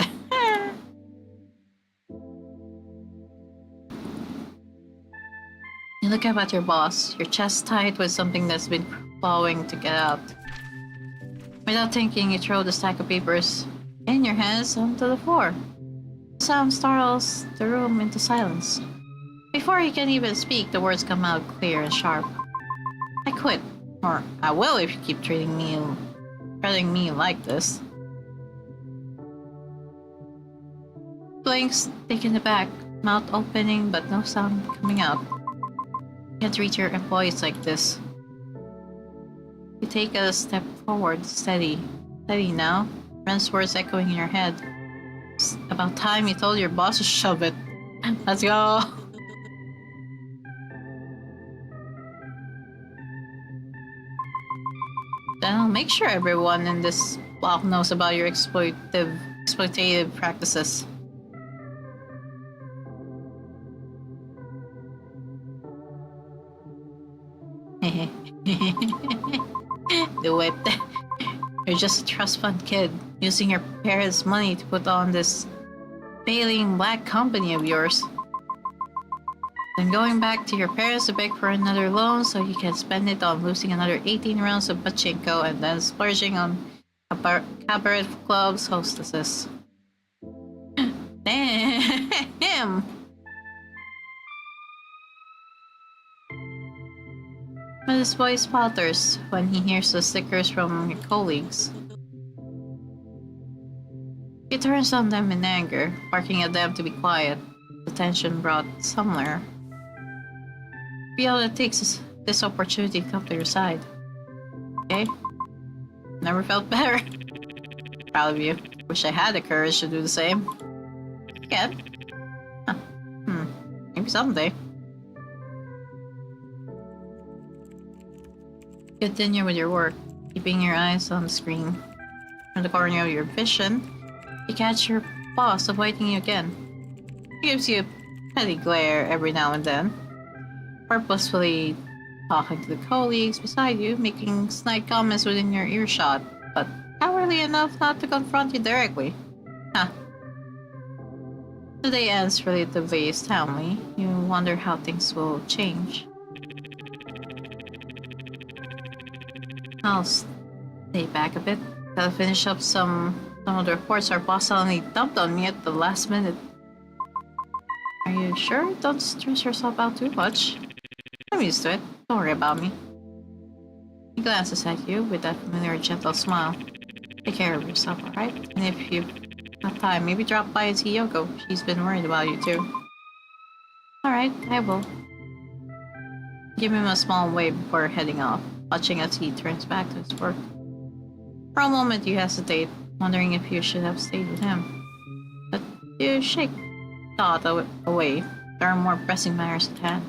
You look up at your boss, your chest tight with something that's been clawing to get out. Without thinking, you throw the stack of papers in your hands onto the floor. The sound startles the room into silence. Before he can even speak, the words come out clear and sharp. I quit. Or I will if you keep treating me like this. Blinks, taken aback, mouth opening but no sound coming out. You can't treat your employees like this. You take a step forward, steady. Steady now. Ren's words echoing in your head. It's about time you told your boss to shove it. Let's go. Then I'll make sure everyone in this block knows about your exploitative practices. The whip. You're just a trust fund kid, using your parents' money to put on this failing black company of yours. Then going back to your parents to beg for another loan so you can spend it on losing another 18 rounds of pachinko and then splurging on cabaret club's hostesses. Damn! But his voice falters when he hears the stickers from your colleagues. He turns on them in anger, barking at them to be quiet, the tension brought somewhere. Viola takes this opportunity to come to your side. Okay? Never felt better. Proud of you. Wish I had the courage to do the same. Yeah. Huh. Maybe someday. Continue with your work, keeping your eyes on the screen. From the corner of your vision, you catch your boss avoiding you again. He gives you a petty glare every now and then, purposefully talking to the colleagues beside you, making snide comments within your earshot, but cowardly enough not to confront you directly. Huh. The day ends relatively astoundingly. You wonder how things will change. I'll stay back a bit. Gotta finish up some of the reports our boss suddenly dumped on me at the last minute. Are you sure? Don't stress yourself out too much. I'm used to it. Don't worry about me. He glances at you with that familiar gentle smile. Take care of yourself, alright? And if you have time, maybe drop by and see Yoko. She's been worried about you too. Alright, I will. Give him a small wave before heading off, watching as he turns back to his work. For a moment you hesitate, wondering if you should have stayed with him. But you shake thought away. There are more pressing matters at hand.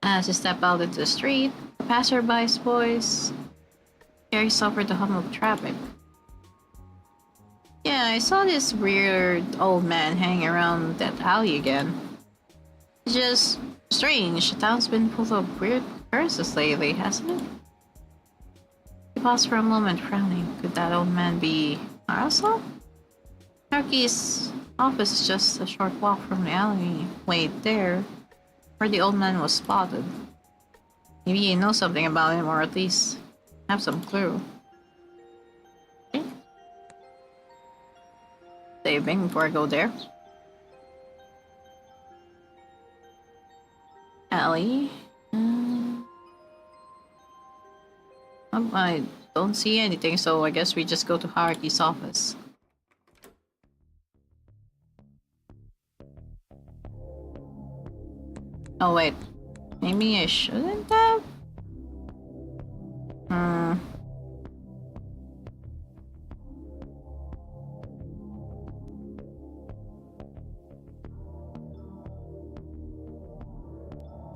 As you step out into the street, the passerby's voice carries over the hum of traffic. Yeah, I saw this weird old man hanging around that alley again. It's just strange. The town's been full of weird curses lately, hasn't it? He paused for a moment, frowning. Could that old man be Arasa? Naruki's office is just a short walk from the alley. Wait, there, where the old man was spotted. Maybe you know something about him, or at least have some clue. Okay. Saving before I go there. Alley. I don't see anything, so I guess we just go to Haruki's office. Oh wait, maybe I shouldn't have?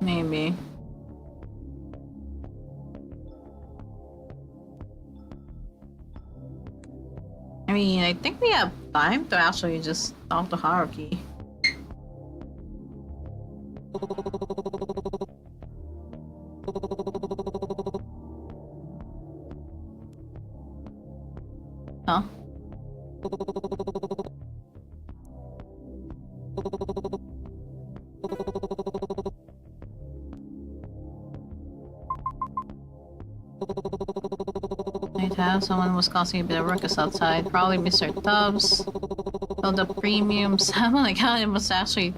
Maybe. I mean, I think we have time to actually just talk to Haruki. Huh? Someone was causing a bit of ruckus outside. Probably Mr. Tubbs. Oh, the premium salmon account, it was actually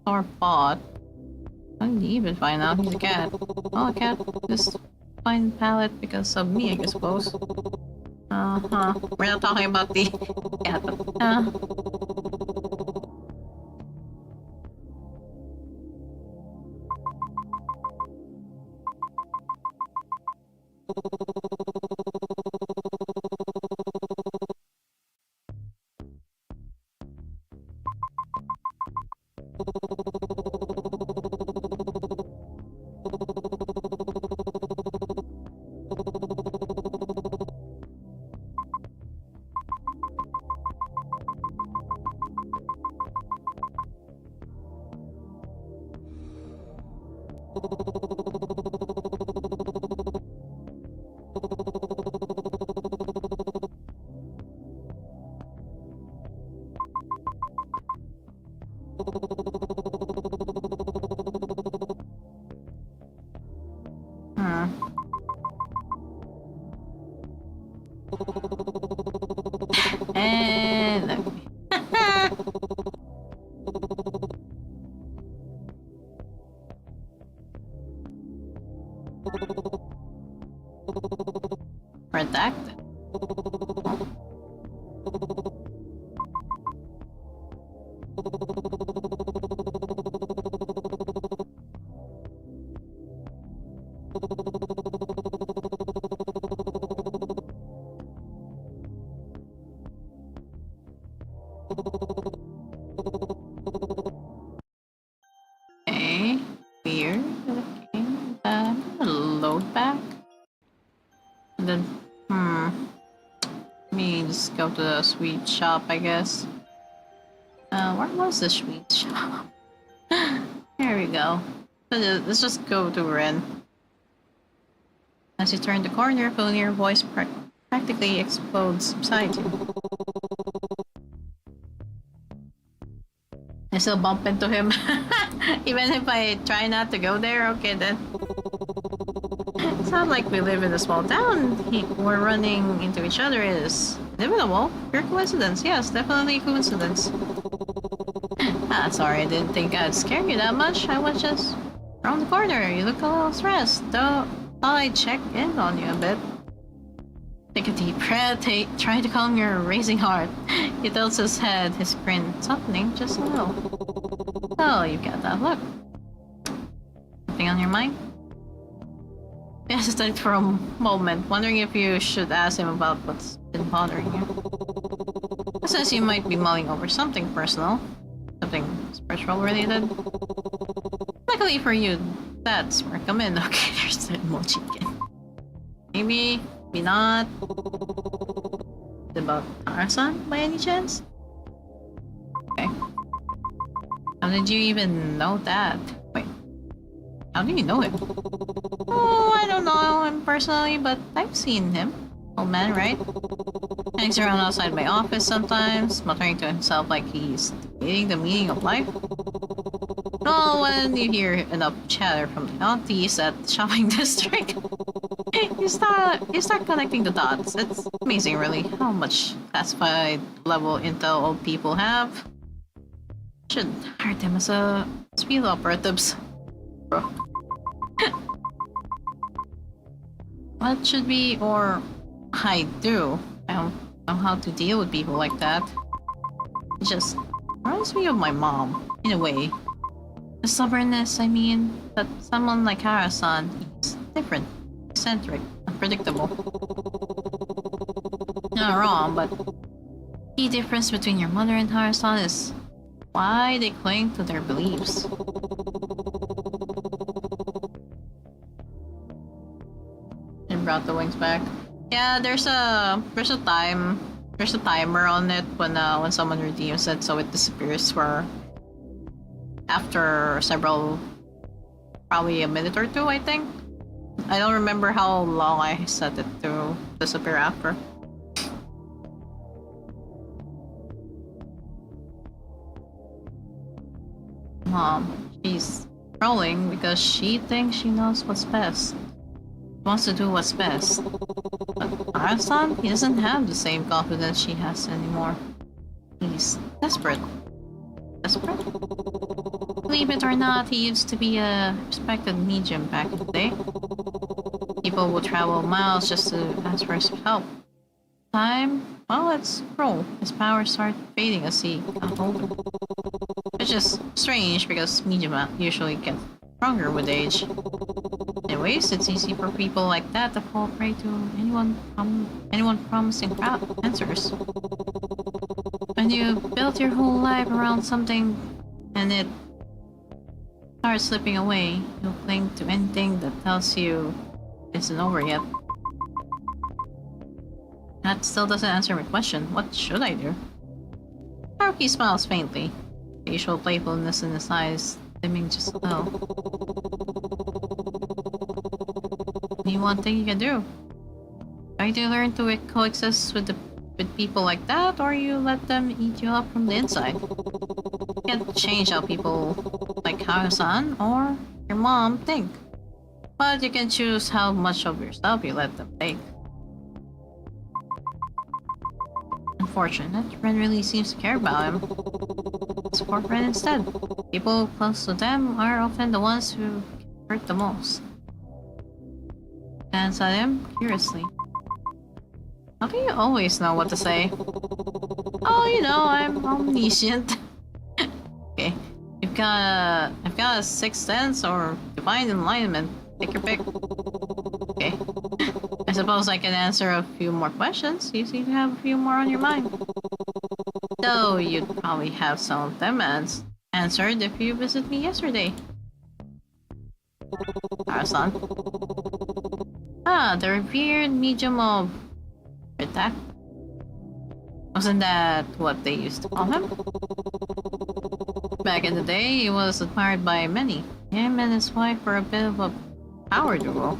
our bought. How did he even find out he's a cat? Oh, a cat just find pallet because of me, I suppose. Uh-huh. We're not talking about the cat. Redacted. Okay, weird. Okay, load back. And then, let me just go to the sweet shop, I guess. Where was the sweet shop? There we go. Let's just go to Ren. As you turn the corner, a familiar voice practically explodes beside you. I still bump into him. Even if I try not to go there, okay then. It's not like we live in a small town. We're running into each other is inevitable. Pure coincidence. Yes, definitely a coincidence. Sorry, I didn't think I'd scare you that much. I was just around the corner. You look a little stressed. Thought I'd check in on you a bit. Take a deep breath. Try to calm your racing heart. He tilts his head, his grin softening just a little. Oh, you got that look. Something on your mind? He hesitated for a moment, wondering if you should ask him about what's been bothering you. Since you might be mulling over something personal. Something spiritual related. Luckily for you, that's where I come in. Okay, there's the emoji again. Maybe not. Is it about Tara-san by any chance? Okay. How did you even know that? Wait. How do you know him? Oh, I don't know him personally, but I've seen him. Old man, right? Hangs around outside my office sometimes, muttering to himself like he's debating the meaning of life. Oh, when you hear enough chatter from the aunties at the shopping district, you start connecting the dots. It's amazing, really, how much classified level intel old people have. Should hire them as a field operatives. Bro. What should be, or I do. I don't know how to deal with people like that. It just reminds me of my mom, in a way. The stubbornness, I mean, that someone like Hara-san is different, eccentric, unpredictable. Not wrong, but the key difference between your mother and Hara-san is why they cling to their beliefs. brought the wings back. Yeah, there's a timer on it when someone redeems it, so it disappears for after several, probably a minute or two, I think. I don't remember how long I set it to disappear after. Mom, she's trolling because she thinks she knows what's best. She wants to do what's best. But Arasan, he doesn't have the same confidence she has anymore. He's desperate. Desperate? Believe it or not, he used to be a respected medium back in the day. People would travel miles just to ask for his help. Time? Well, it's cruel. His powers start fading as he got older. Which is strange because medium usually get stronger with age. Anyways, it's easy for people like that to fall prey to anyone promising answers. When you built your whole life around something and it starts slipping away, you'll cling to anything that tells you it's not over yet. That still doesn't answer my question. What should I do? Haruki smiles faintly, the usual playfulness in his eyes dimming just a little. Only one thing you can do. Try to learn to coexist with people like that, or you let them eat you up from the inside. You can't change how people like Haru-san or your mom think, but you can choose how much of yourself you let them take. Unfortunate, Ren really seems to care about him. Support Ren instead. People close to them are often the ones who hurt the most. Glance at him curiously. How do you always know what to say? Oh, you know, I'm omniscient. Okay, I've got a sixth sense or divine enlightenment. Take your pick. Okay. I suppose I can answer a few more questions. You seem to have a few more on your mind. Though you'd probably have some of them answered if you visited me yesterday. Arasan. Ah, the revered medium of attack. Wasn't that what they used to call him? Back in the day, he was admired by many. Him and his wife were a bit of a power duo.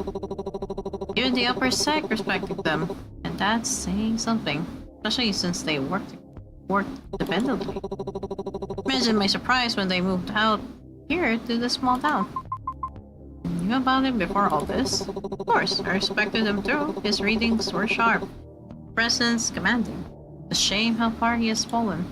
Even the upper sec respected them, and that's saying something, especially since they worked independently. Imagine my surprise when they moved out here to this small town. You knew about him before all this? Of course, I respected him too. His readings were sharp, presence commanding. A shame how far he has fallen.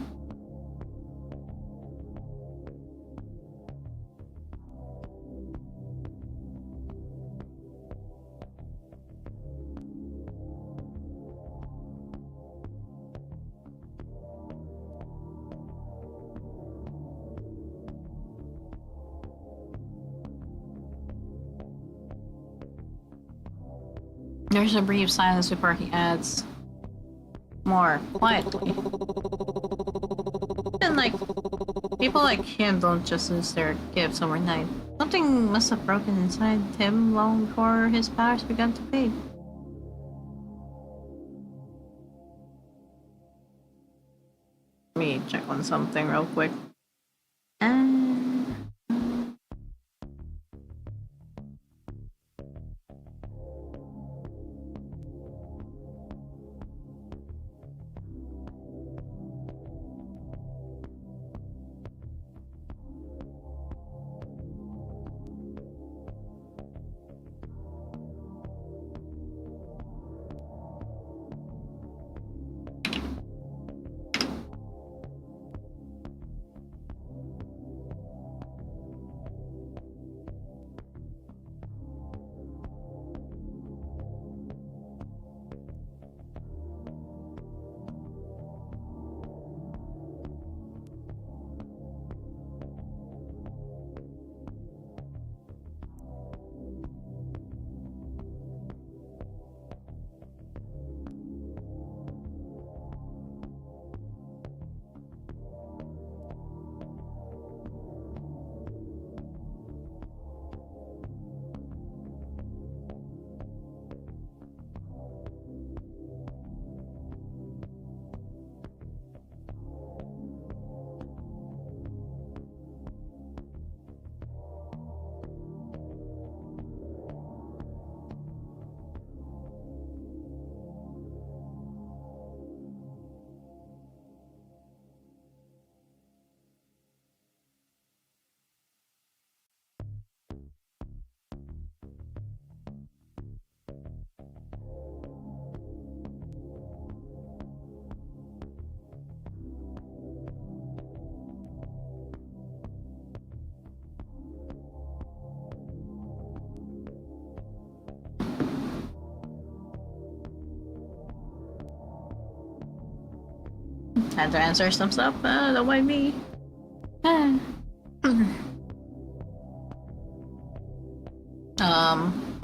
There's a brief silence before he adds, more quietly. And like, people like him don't just lose their gifts overnight. Something must have broken inside him long before his powers began to fade. Let me check on something real quick. Had to answer some stuff. Don't mind me.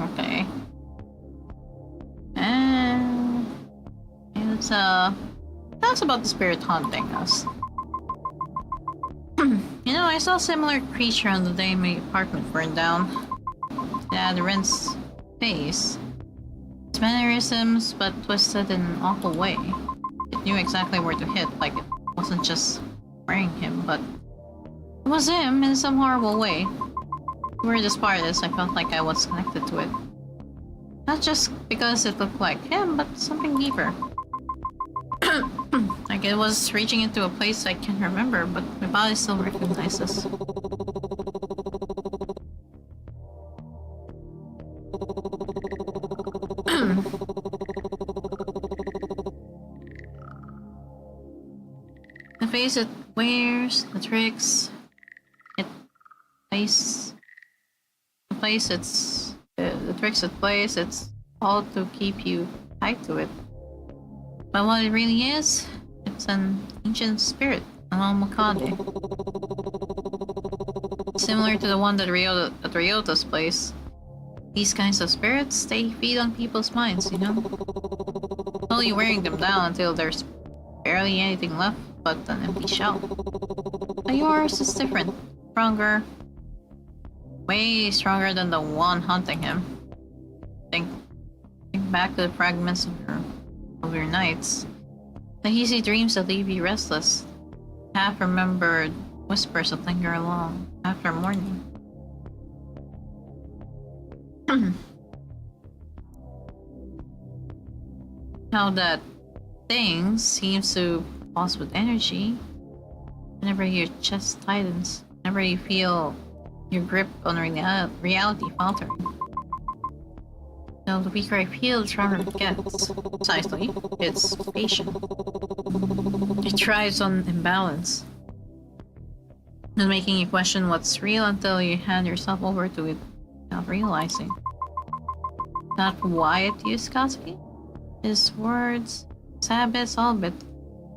Okay. And it's that's about the spirit haunting us. You know, I saw a similar creature on the day my apartment burned down. It had Ren's face. Its mannerisms, but twisted in an awful way. It knew exactly where to hit, like it wasn't just wearing him, but it was him in some horrible way. The weirdest part is I felt like I was connected to it. Not just because it looked like him, but something deeper. Like it was reaching into a place I can't remember, but my body still recognizes. The face it wears, the tricks it plays, the tricks it plays, it's all to keep you tied to it. But what it really is, it's an ancient spirit, an Omakade. Similar to the one that at Ryota's place. These kinds of spirits, they feed on people's minds, you know? Slowly wearing them down until there's barely anything left but an empty shell. But yours is different, stronger, way stronger than the one haunting him. Think back to the fragments of your nights. The hazy dreams that leave you restless. Half-remembered whispers that linger along after morning. How that thing seems to pulse with energy whenever your chest tightens, whenever you feel your grip on reality faltering. So the weaker I feel, the stronger it gets. Precisely, it's patient. It thrives on imbalance, not making you question what's real until you hand yourself over to it without realizing. Not Wyatt used Katsuki? His words, his habits, all of it,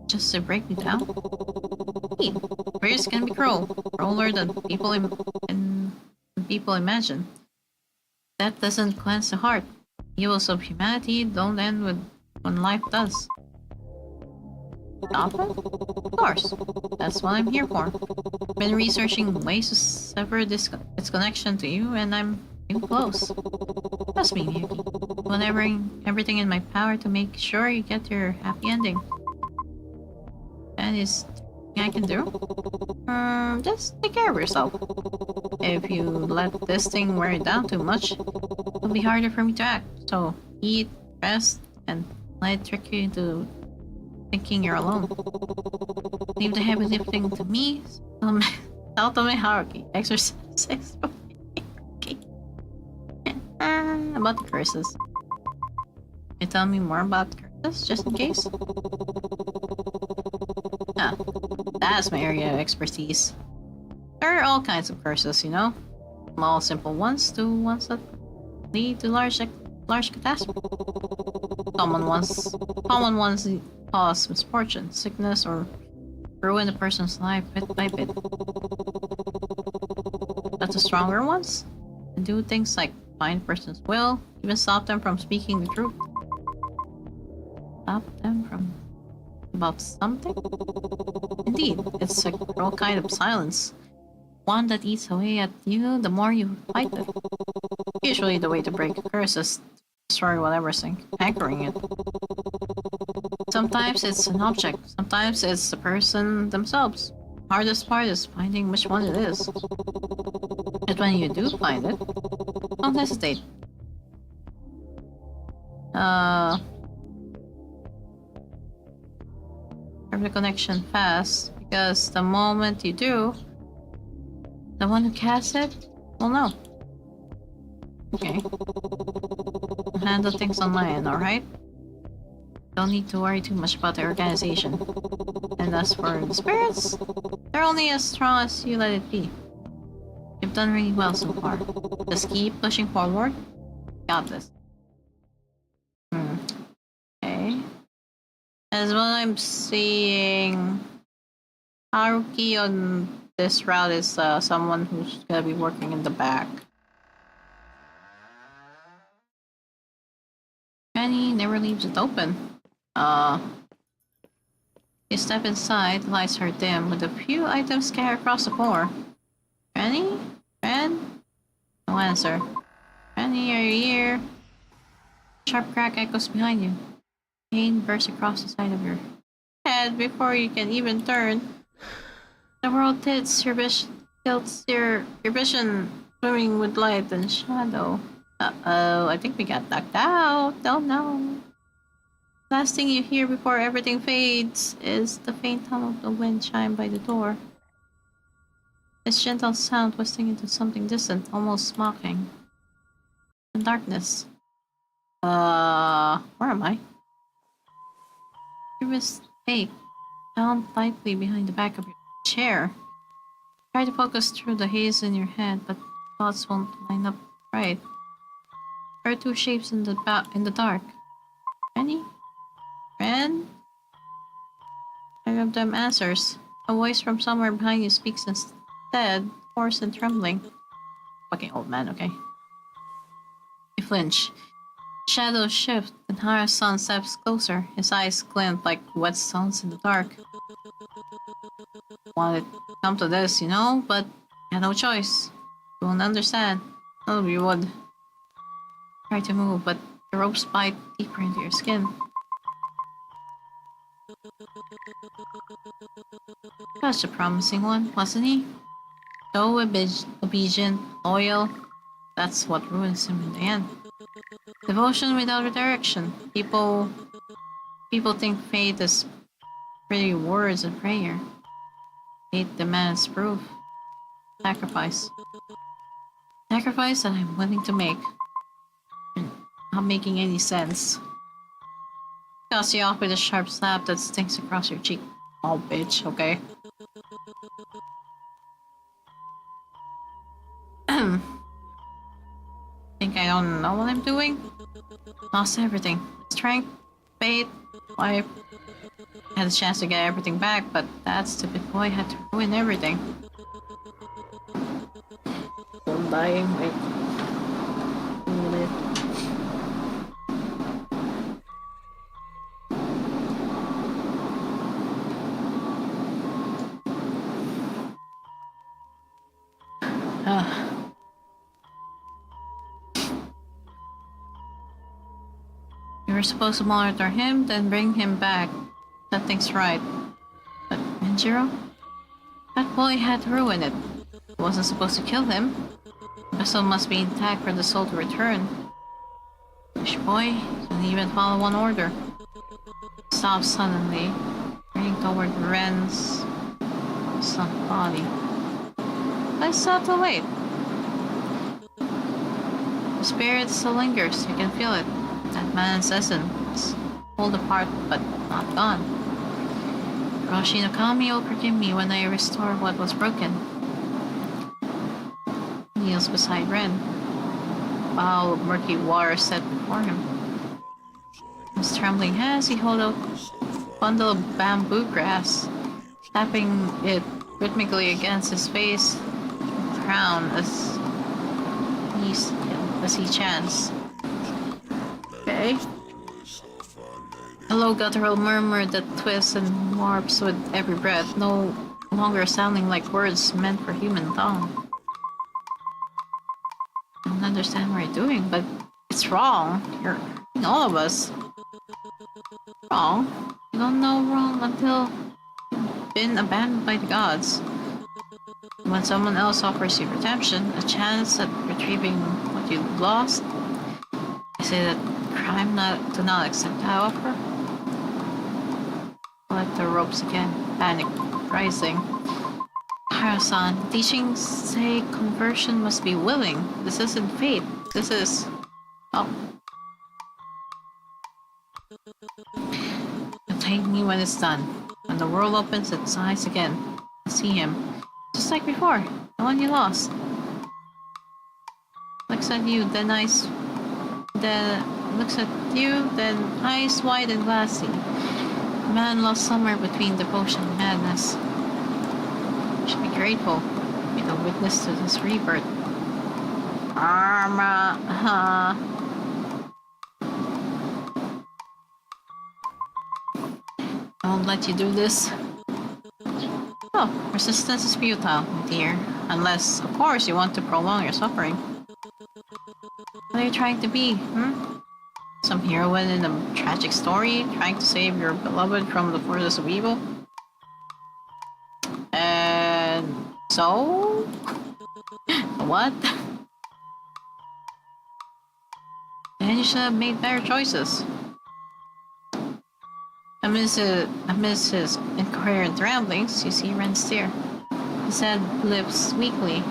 just to break me down. Spirits can be crueler than people imagine. That doesn't cleanse the heart. Evils of humanity don't end when life does. Stop it? Of course. That's what I'm here for. I've been researching ways to sever its connection to you, and I'm getting close. Trust me, Miyuki. I'm doing everything in my power to make sure you get your happy ending. That is thing I can do. Just take care of yourself. If you let this thing wear you down too much, it'll be harder for me to act. So eat, rest, and let it trick you into thinking you're alone. Leave the heavy lifting to me. Otome hierarchy. Exercise. Okay. About the curses. Can you tell me more about curses, just in case? That's my area of expertise. There are all kinds of curses, you know? Small, simple ones to ones that lead to large catastrophes. Common ones cause misfortune, sickness, or ruin a person's life bit by bit. But the stronger ones can do things like bind a person's will, even stop them from speaking the truth. Stop them from about something? Indeed, it's a cruel kind of silence. One that eats away at you the more you fight it. Usually the way to break a curse is to destroy whatever's anchoring it. Sometimes it's an object, sometimes it's the person themselves. Hardest part is finding which one it is. But when you do find it, don't hesitate. Have the connection fast, because the moment you do, the one who casts it will know. Okay. I'll handle things on my end, alright? Don't need to worry too much about the organization. And as for the spirits, they're only as strong as you let it be. You've done really well so far. Just keep pushing forward. Got this. Okay. As what I'm seeing, Haruki on this route is someone who's gonna be working in the back. Penny never leaves it open. You step inside, lights are dim, with a few items scattered across the floor. Penny? Ren? No answer. Penny, are you here? Sharp crack echoes behind you. Pain bursts across the side of your head before you can even turn. The world tilts your vision swimming with light and shadow. Uh-oh, I think we got knocked out. Oh no. Last thing you hear before everything fades is the faint hum of the wind chime by the door. Its gentle sound twisting into something distant, almost mocking. In darkness. Where am I? Your mistake. Down lightly behind the back of your chair. Try to focus through the haze in your head, but thoughts won't line up right. There are two shapes in the dark. Rennie? Ren? None of them answers. A voice from somewhere behind you speaks instead, hoarse and trembling. Fucking old man, okay. You flinch. Shadows shift, and Harasan steps closer. His eyes glint like whetstones in the dark. Wanted to come to this, you know, but you had no choice. You won't understand. Oh, you would. Try to move, but the ropes bite deeper into your skin. Such a promising one, wasn't he? So obedient, loyal. That's what ruins him in the end. Devotion without direction. People think faith is pretty words and prayer. Faith demands proof. Sacrifice. Sacrifice that I'm willing to make. Not making any sense. Toss you off with a sharp slap that stings across your cheek. Oh, bitch, okay. Think I don't know what I'm doing? Lost everything. Strength, faith, life. Had a chance to get everything back, but that stupid boy had to ruin everything. I'm dying, wait. You were supposed to monitor him, then bring him back. Set things right. But Renjiro? That boy had to ruin it. He wasn't supposed to kill him. The vessel must be intact for the soul to return. Foolish boy, didn't even follow one order. Stopped suddenly, turning toward Ren's son body. I saw too late. The spirit still lingers, you can feel it. That man's essence, pulled apart but not gone. Roshi no Kami will forgive me when I restore what was broken. He kneels beside Ren. A bowl of murky water set before him. His trembling hands, he holds out a bundle of bamboo grass, tapping it rhythmically against his face, crown as he chants. Okay. A low guttural murmur that twists and warps with every breath, no longer sounding like words meant for human tongue. I don't understand what you're doing, but it's wrong. You're hurting all of us. Wrong? You don't know wrong until you've been abandoned by the gods. When someone else offers you redemption, a chance at retrieving what you lost, I say that crime to not accept that offer. Collect the ropes again, panic rising. Harasan, teachings say conversion must be willing. This isn't fate. This is... Oh. But take me when it's done. When the world opens its eyes again, I see him. Just like before, the one you lost. Looks at you, then eyes wide and glassy. man lost somewhere between devotion and madness. You should be grateful. You're the witness to this rebirth. Arma, I won't let you do this. Oh, resistance is futile, my dear. Unless, of course, you want to prolong your suffering. What are you trying to be, Some heroine in a tragic story, trying to save your beloved from the forces of evil? And so? What? Then you should have made better choices. Amidst his incoherent ramblings, you see Ren stare. His head lifts weakly,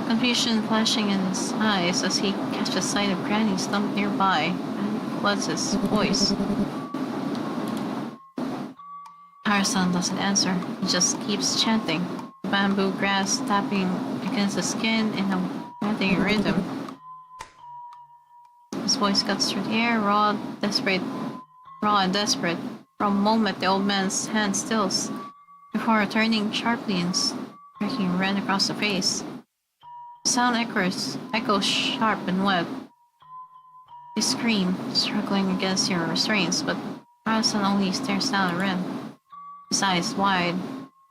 confusion flashing in his eyes as he catches sight of Granny slumped nearby and floods his voice. Harasan doesn't answer. He just keeps chanting, the bamboo grass tapping against the skin in a panting rhythm. His voice cuts through the air, raw and desperate. For a moment, the old man's hand stills, before turning sharply and striking Ren across the face. The sound echoes sharp and wet. You scream, struggling against your restraints, but Harasan only stares down at Ren, his eyes wide,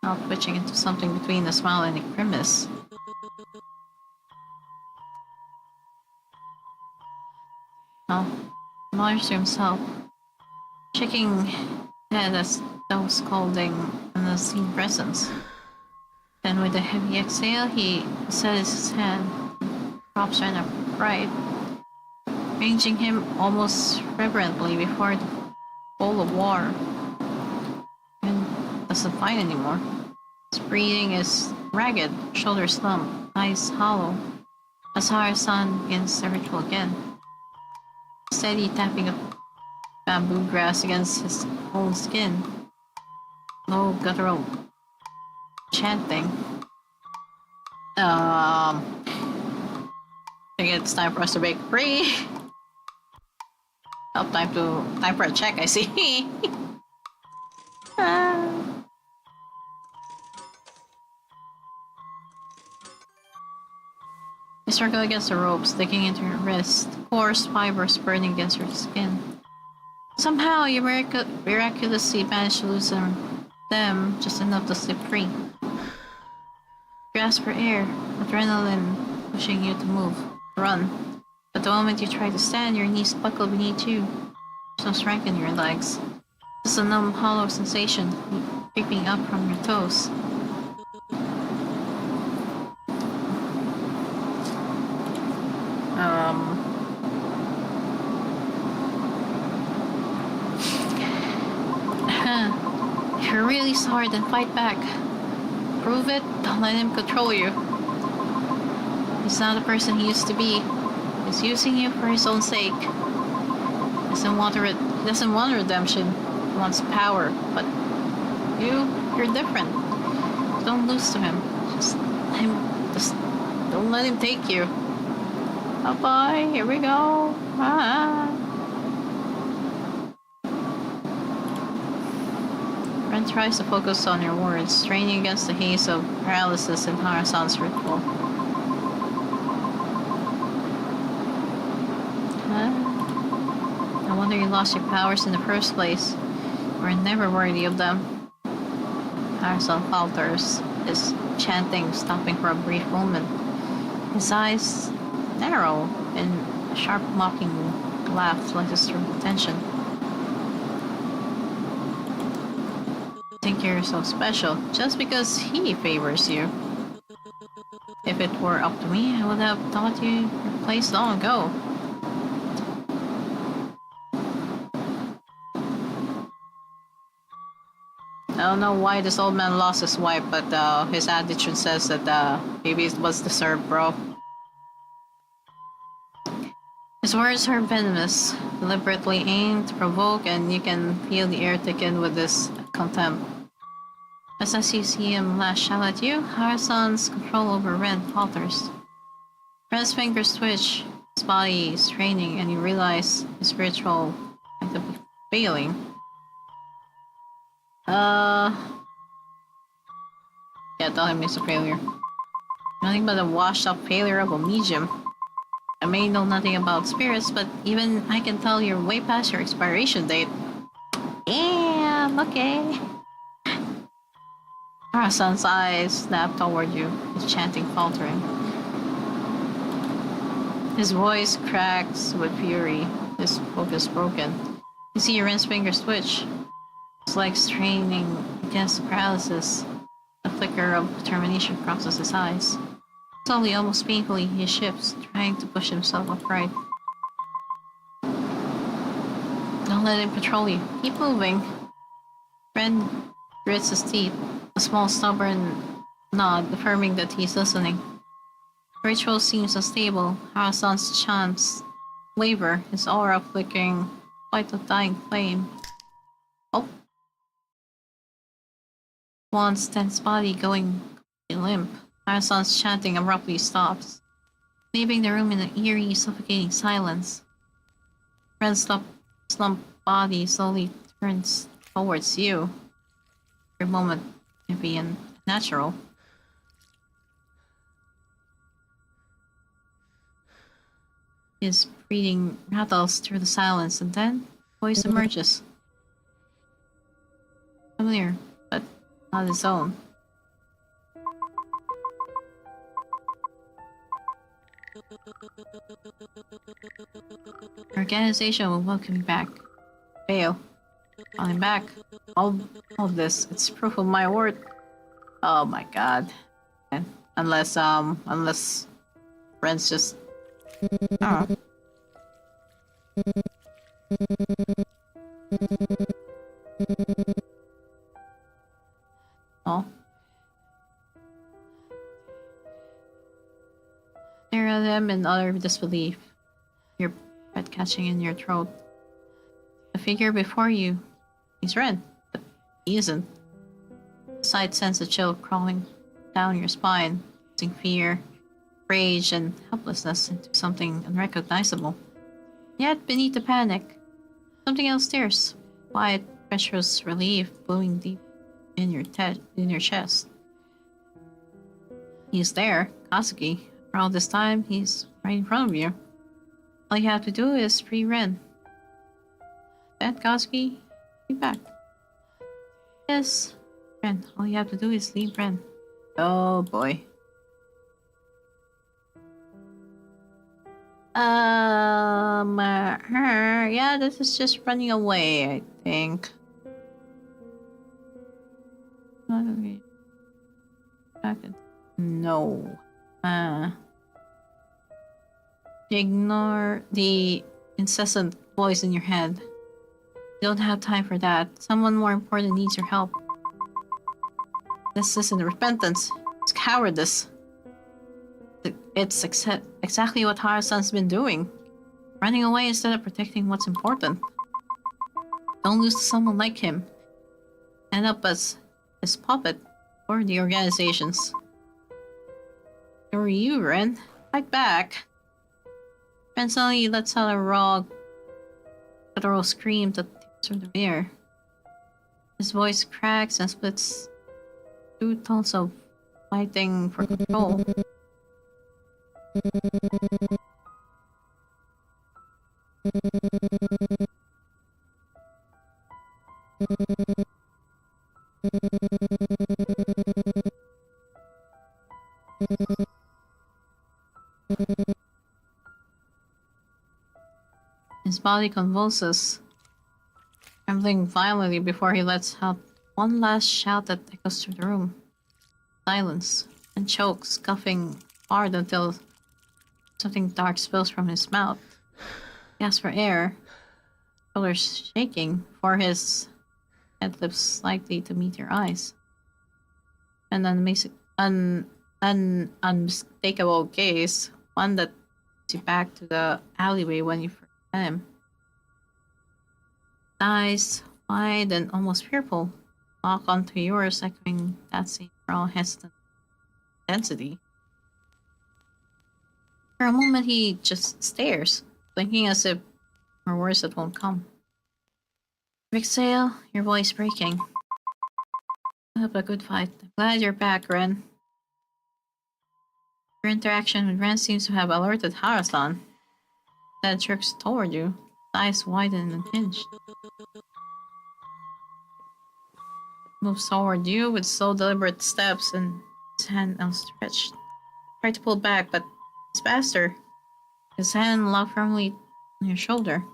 mouth twitching into something between a smile and a grimace. Well, he mutters to himself, shaking head as though scolding an unseen presence. Then with a heavy exhale, he sets his hand, props Ren upright, ranging him almost reverently before the bowl of water. Ren doesn't fight anymore. His breathing is ragged, shoulders slumped, eyes hollow, as Harasan begins the ritual again. Steady tapping of bamboo grass against his own skin. Low guttural chanting. I think it's time for us to break free. Oh, time for a check, I see. You struggle against the ropes, digging into your wrist, coarse fibers burning against your skin. Somehow, you miraculously manage to loosen them just enough to slip free. Grasp for air, adrenaline pushing you to move, run. But the moment you try to stand, your knees buckle beneath you. There's no strength in your legs. Just a numb, hollow sensation creeping up from your toes. You're really sorry, then fight back. Prove it, don't let him control you. He's not the person he used to be. He's using you for his own sake. He doesn't want redemption. He wants power. But you're different. Don't lose to him. Just don't let him take you. Bye-bye, here we go. Ren tries to focus on your words, straining against the haze of paralysis in Harasan's ritual. No wonder you lost your powers in the first place. You were never worthy of them. Harasan falters, his chanting stopping for a brief moment. His eyes narrow, and a sharp mocking laugh flashes through tension. Think you're so special just because he favors you. If it were up to me, I would have taught you your place long ago. I don't know why this old man lost his wife, but his attitude says that maybe it was deserved, bro. His words are venomous, deliberately aimed to provoke, and you can feel the air thicken with this contempt. Just as you see him lash out at you, Harasan's control over Ren falters. Ren's fingers twitch, his body straining, and you realize his ritual might be failing. Yeah, tell him he's a failure. Nothing but a washed-up failure of a medium. I may know nothing about spirits, but even I can tell you're way past your expiration date. Damn, okay. Arasan's eyes snap toward you, his chanting faltering. His voice cracks with fury, his focus broken. You see Ren's fingers twitch. It's like straining against paralysis. A flicker of determination crosses his eyes. Slowly, almost painfully, he shifts, trying to push himself upright. Don't let him patrol you. Keep moving. Ren grits his teeth, a small stubborn nod affirming that he's listening. The ritual seems unstable. Harasan's chants waver, his aura flickering like a dying flame. Oh. Juan's tense body going limp. Harasan's chanting abruptly stops, leaving the room in an eerie, suffocating silence. Ren's slumped body slowly turns towards you. For a moment, it be unnatural. His breathing rattles through the silence, and then voice emerges. Familiar, but not his own. Organization will welcome you back. Fail. I'm back. All of this, it's proof of my worth. Oh my god. And unless Ren's just oh. Oh. Stare at them in utter disbelief. Your breath catching in your throat. The figure before you, he's Ren, but he isn't. The sight sends a chill crawling down your spine, using fear, rage, and helplessness into something unrecognizable. Yet, beneath the panic, something else stares. Quiet, treacherous relief blowing deep in your chest. He's there, Kazuki. For all this time, he's right in front of you. All you have to do is free Ren. Then, Kazuki, be back. Yes, Ren. All you have to do is leave Ren. Oh boy. Yeah, this is just running away, I think. No. Ignore the incessant voice in your head. You don't have time for that. Someone more important needs your help. This isn't repentance. It's cowardice. It's exactly what Harasan's been doing. Running away instead of protecting what's important. Don't lose to someone like him. End up as his puppet or the organizations. Who are you, Ren? Fight back. Ren suddenly lets out a raw, guttural scream that takes through the air. His voice cracks and splits two tones of fighting for control. His body convulses, trembling violently before he lets out one last shout that echoes through the room. Silence, and chokes, scuffing hard until something dark spills from his mouth. He asks for air, shoulders shaking, for his head lifts slightly to meet your eyes. An unmistakable gaze, one that takes you back to the alleyway when you first met him. Eyes, wide and almost fearful, lock onto yours, echoing that same raw, hesitant intensity. For a moment, he just stares, blinking as if more words that won't come. Exhale, your voice breaking. up a good fight. I'm glad you're back, Ren. Your interaction with Ren seems to have alerted Harasan. That jerks toward you. His eyes widen and hinge. Moves toward you with slow, deliberate steps and his hand outstretched. Try to pull back, but it's faster. His hand locked firmly on your shoulder.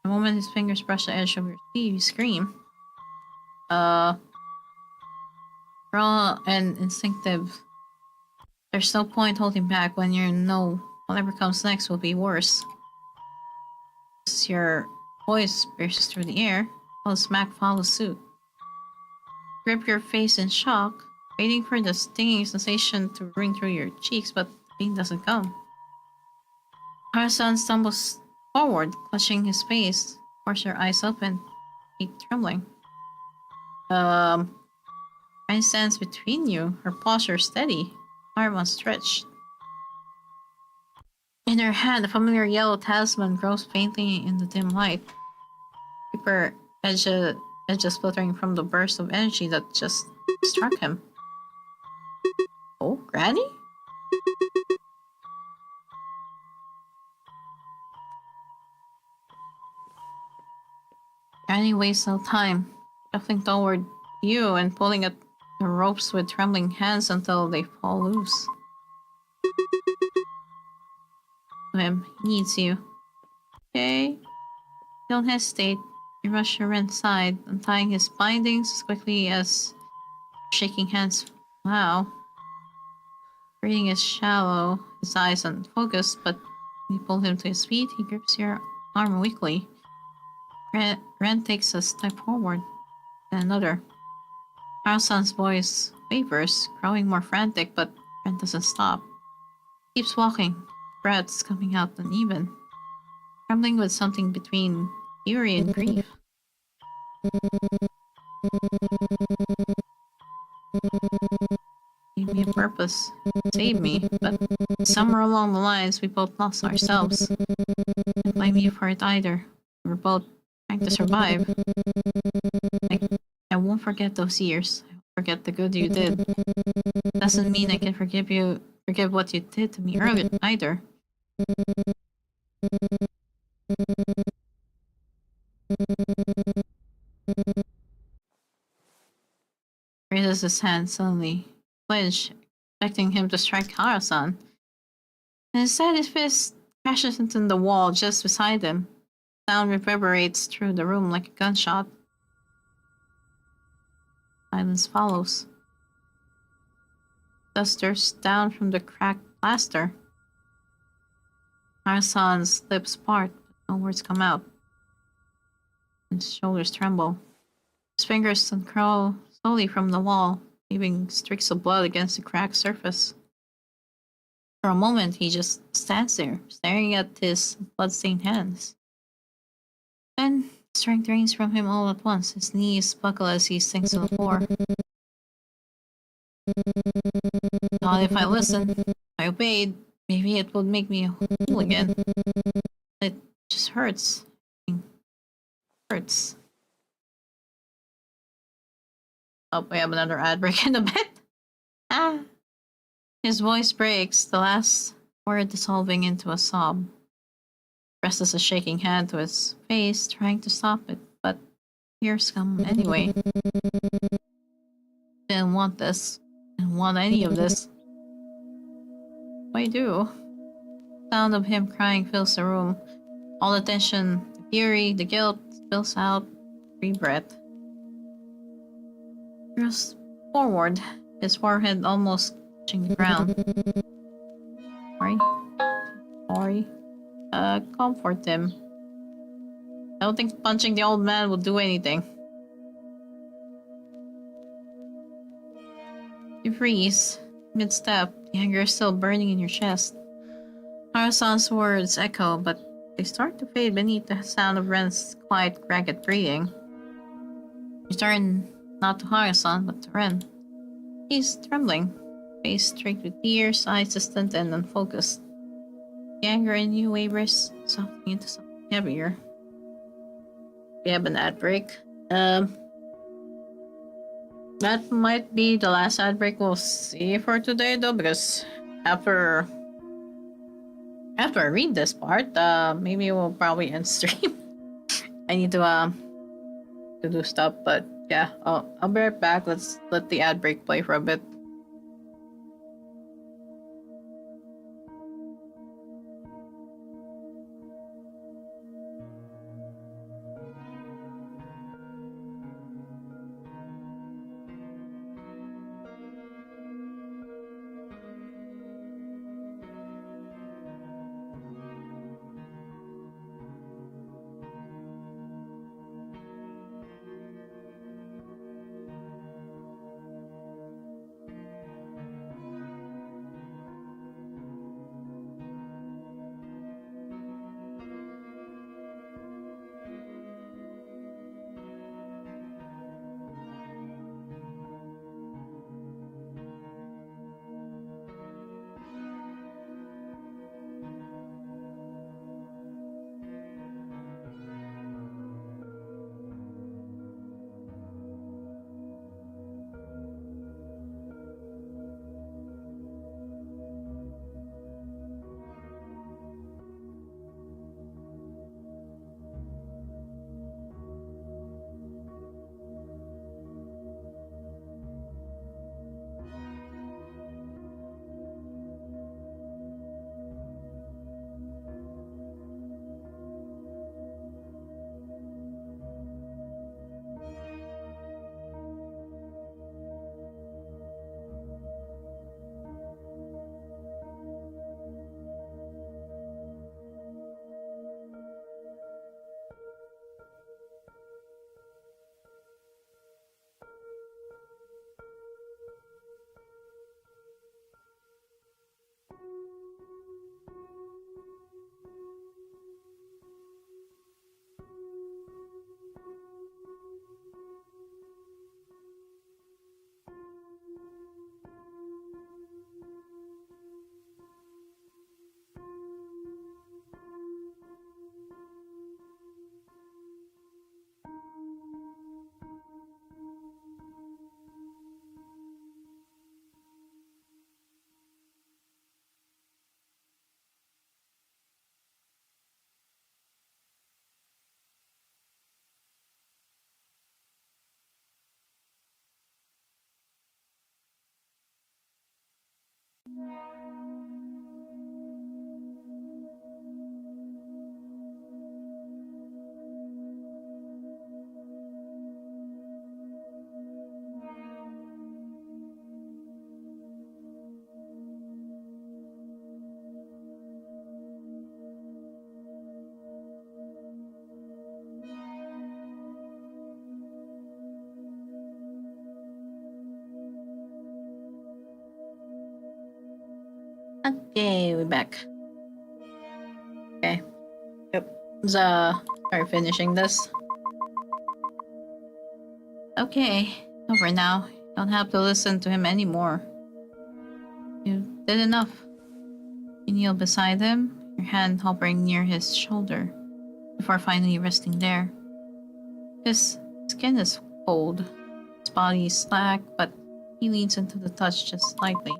The moment his fingers brush the edge of your sleeve, you scream. Raw and instinctive. There's no point holding back when you know whatever comes next will be worse. As your voice pierces through the air, while a smack follows suit. Grip your face in shock, waiting for the stinging sensation to ring through your cheeks, but the pain doesn't come. Harasan stumbles forward, clutching his face. Force your eyes open, feet trembling. Ren stands between you, her posture steady, arm outstretched. In her hand, a familiar yellow talisman glows faintly in the dim light. Paper edges fluttering from the burst of energy that just struck him. Oh, Granny? Granny wastes no time, shuffling toward you and pulling at the ropes with trembling hands until they fall loose. To him, he needs you. Okay? Don't hesitate. You rush her inside, untying his bindings as quickly as shaking hands. Wow. Breathing is shallow, his eyes unfocused, but when you pull him to his feet, he grips your arm weakly. Ren takes a step forward, then another. Harasan's voice wavers, growing more frantic, but Ren doesn't stop. He keeps walking, breaths coming out uneven, trembling with something between fury and grief. Gave me a purpose, saved me, but somewhere along the lines we both lost ourselves. Can't blame you for it either. We were both trying to survive. I won't forget those years. I won't forget the good you did. Doesn't mean I can forgive what you did to me earlier either. Raises his hand suddenly, flinch, expecting him to strike Harasan. And instead his fist crashes into the wall just beside him. Sound reverberates through the room like a gunshot. Silence follows. Dust drifts down from the cracked plaster. Harasan's lips part, but no words come out. His shoulders tremble. His fingers uncurl slowly from the wall, leaving streaks of blood against the cracked surface. For a moment, he just stands there, staring at his blood-stained hands. Then, strength drains from him all at once. His knees buckle as he sinks to the floor. Thought if I listened, if I obeyed, maybe it would make me whole again. It just hurts. It hurts. Oh, we have another ad break in a bit. Ah! His voice breaks, the last word dissolving into a sob. Presses a shaking hand to his face, trying to stop it, but tears come anyway. Didn't want this. Didn't want any of this. I do. The sound of him crying fills the room. All the tension, the fury, the guilt spills out. Free breath. He goes forward, his forehead almost touching the ground. Sorry. Comfort him. I don't think punching the old man will do anything. You freeze. Mid-step, the anger is still burning in your chest. Harasan's words echo, but they start to fade beneath the sound of Ren's quiet, ragged breathing. You turn not to Harasan, but to Ren. He's trembling, face streaked with tears, eyes distant and unfocused. The anger in you wavers, softening into something heavier. We have an ad break. That might be the last ad break we'll see for today, though, because after I read this part, maybe we'll probably end stream. I need to do stuff, but yeah, I'll be right back. Let's let the ad break play for a bit. Okay, we're back. Okay. Yep. Sorry, finishing this. Okay, over now. Don't have to listen to him anymore. You did enough. You kneel beside him, your hand hovering near his shoulder, before finally resting there. His skin is cold, his body is slack, but he leans into the touch just slightly.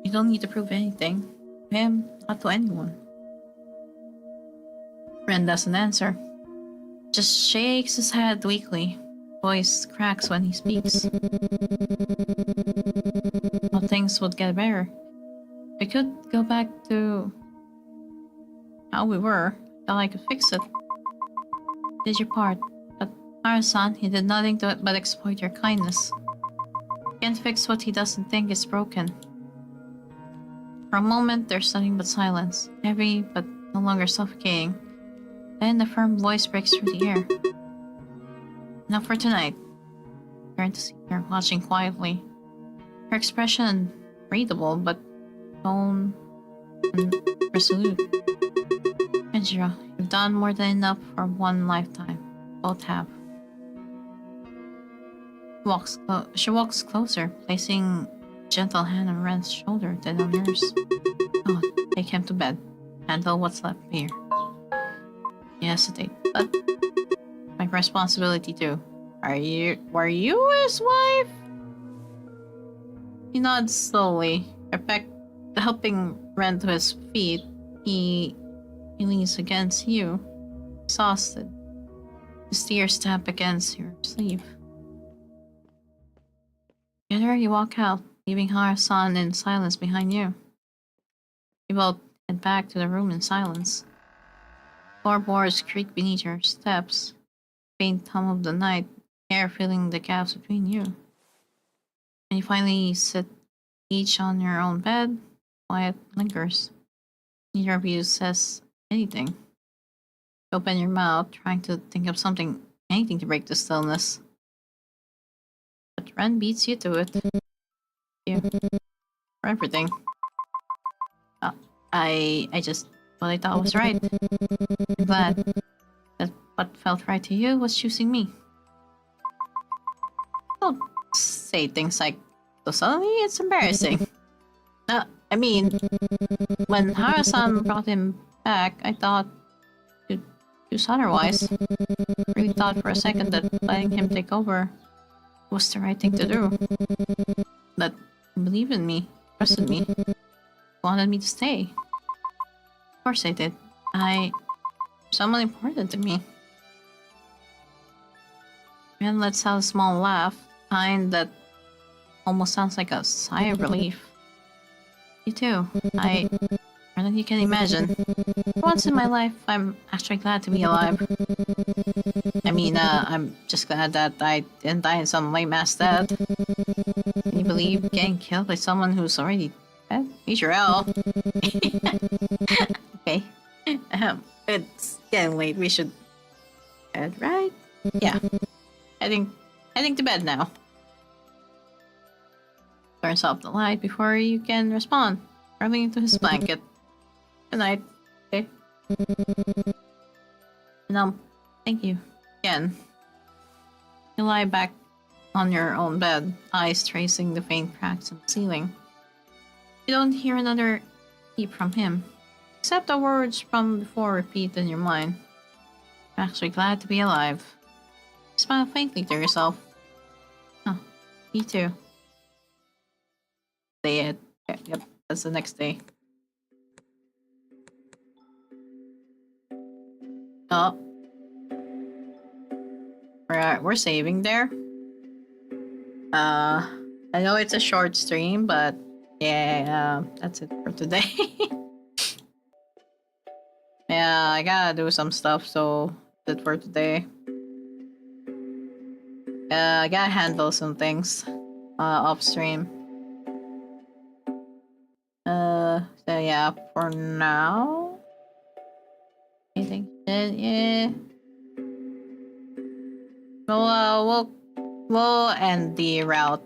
You don't need to prove anything. To him, not to anyone. Ren doesn't answer. Just shakes his head weakly. Voice cracks when he speaks. Well, things would get better. We could go back to how we were. Thought I could fix it. Did your part, but Arasan, he did nothing to it but exploit your kindness. Can't fix what he doesn't think is broken. For a moment, there's nothing but silence, heavy but no longer suffocating. Then a firm voice breaks through the air. Enough for tonight. Turn to see her, watching quietly. Her expression readable, but tone and resolute. Renjiro, you've done more than enough for one lifetime. Both have. She walks closer, placing a gentle hand on Ren's shoulder, then on hers. Oh, take him to bed. Handle what's left here. You hesitate, but my responsibility too. Were you his wife? He nods slowly, helping Ren to his feet. He leans against you, exhausted. His tears tap against your sleeve. Together, you walk out, leaving Hara-san in silence behind you. You both head back to the room in silence. Floorboards creak beneath your steps, faint hum of the night air filling the gaps between you. And you finally sit each on your own bed. Quiet lingers. Neither of you says anything. You open your mouth, trying to think of anything to break the stillness. But Ren beats you to it. You for everything. I just what I thought was right. I'm glad that what felt right to you was choosing me. Don't say things like so suddenly. It's embarrassing. I mean, when Hara-san brought him back, I thought you'd choose otherwise. Really thought for a second that letting him take over was the right thing to do. That he believed in me, trusted me, wanted me to stay. Of course I did. Someone important to me. And let's have a small laugh, kind that almost sounds like a sigh of relief. You too. More than you can imagine. For once in my life, I'm actually glad to be alive. I mean, I'm just glad that I didn't die in some lame-ass death. Can you believe getting killed by someone who's already dead? Major L. Okay. It's getting late. We should head, right? Yeah. Heading to bed now. Turns off the light before you can respond, curling into his blanket. Good night. Okay. Thank you. Again. You lie back on your own bed, eyes tracing the faint cracks in the ceiling. You don't hear another peep from him, except the words from before repeat in your mind. I'm actually glad to be alive. You smile faintly to yourself. Oh, me too. Day it. Yep, that's the next day. Oh. We're saving there. I know it's a short stream, but yeah, that's it for today. Yeah, I gotta do some stuff, so that's it for today. I gotta handle some things off stream. So yeah, for now, I think yeah. We'll end the route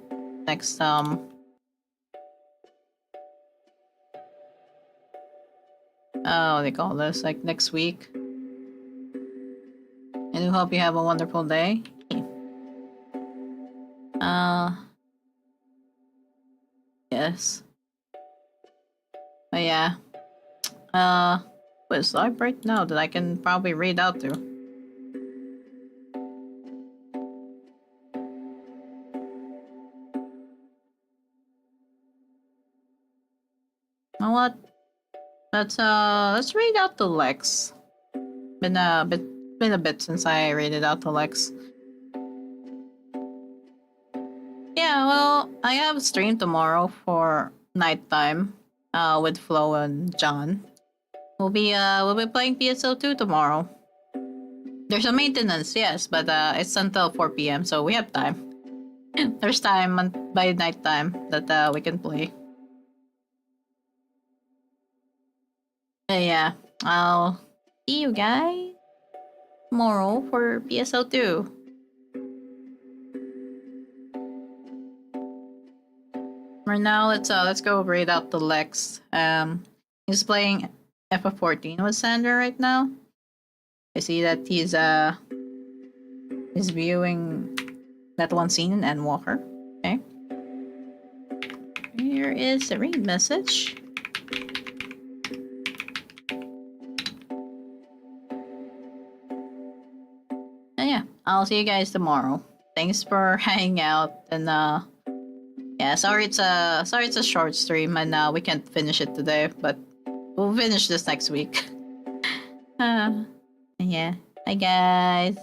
next what do they call this, like next week. And I hope you have a wonderful day. Yes. But yeah. What's live right now that I can probably read out to? You know what? Let's read out to Lex. Been a bit since I read it out to Lex. Yeah, well, I have a stream tomorrow for nighttime, with Flo and John. We'll be playing PSO2 tomorrow. There's a maintenance, yes, but it's until 4 p.m. so we have time. There's time by nighttime that we can play. Yeah, I'll see you guys tomorrow for PSO2. For now, let's go read out the Lex. He's playing FF14 with Sandra right now. I see that he's viewing that one scene in Endwalker. Okay. Here is the raid message. And yeah, I'll see you guys tomorrow. thanks for hanging out. And yeah, sorry it's a short stream and we can't finish it today, but we'll finish this next week. Yeah. Bye guys.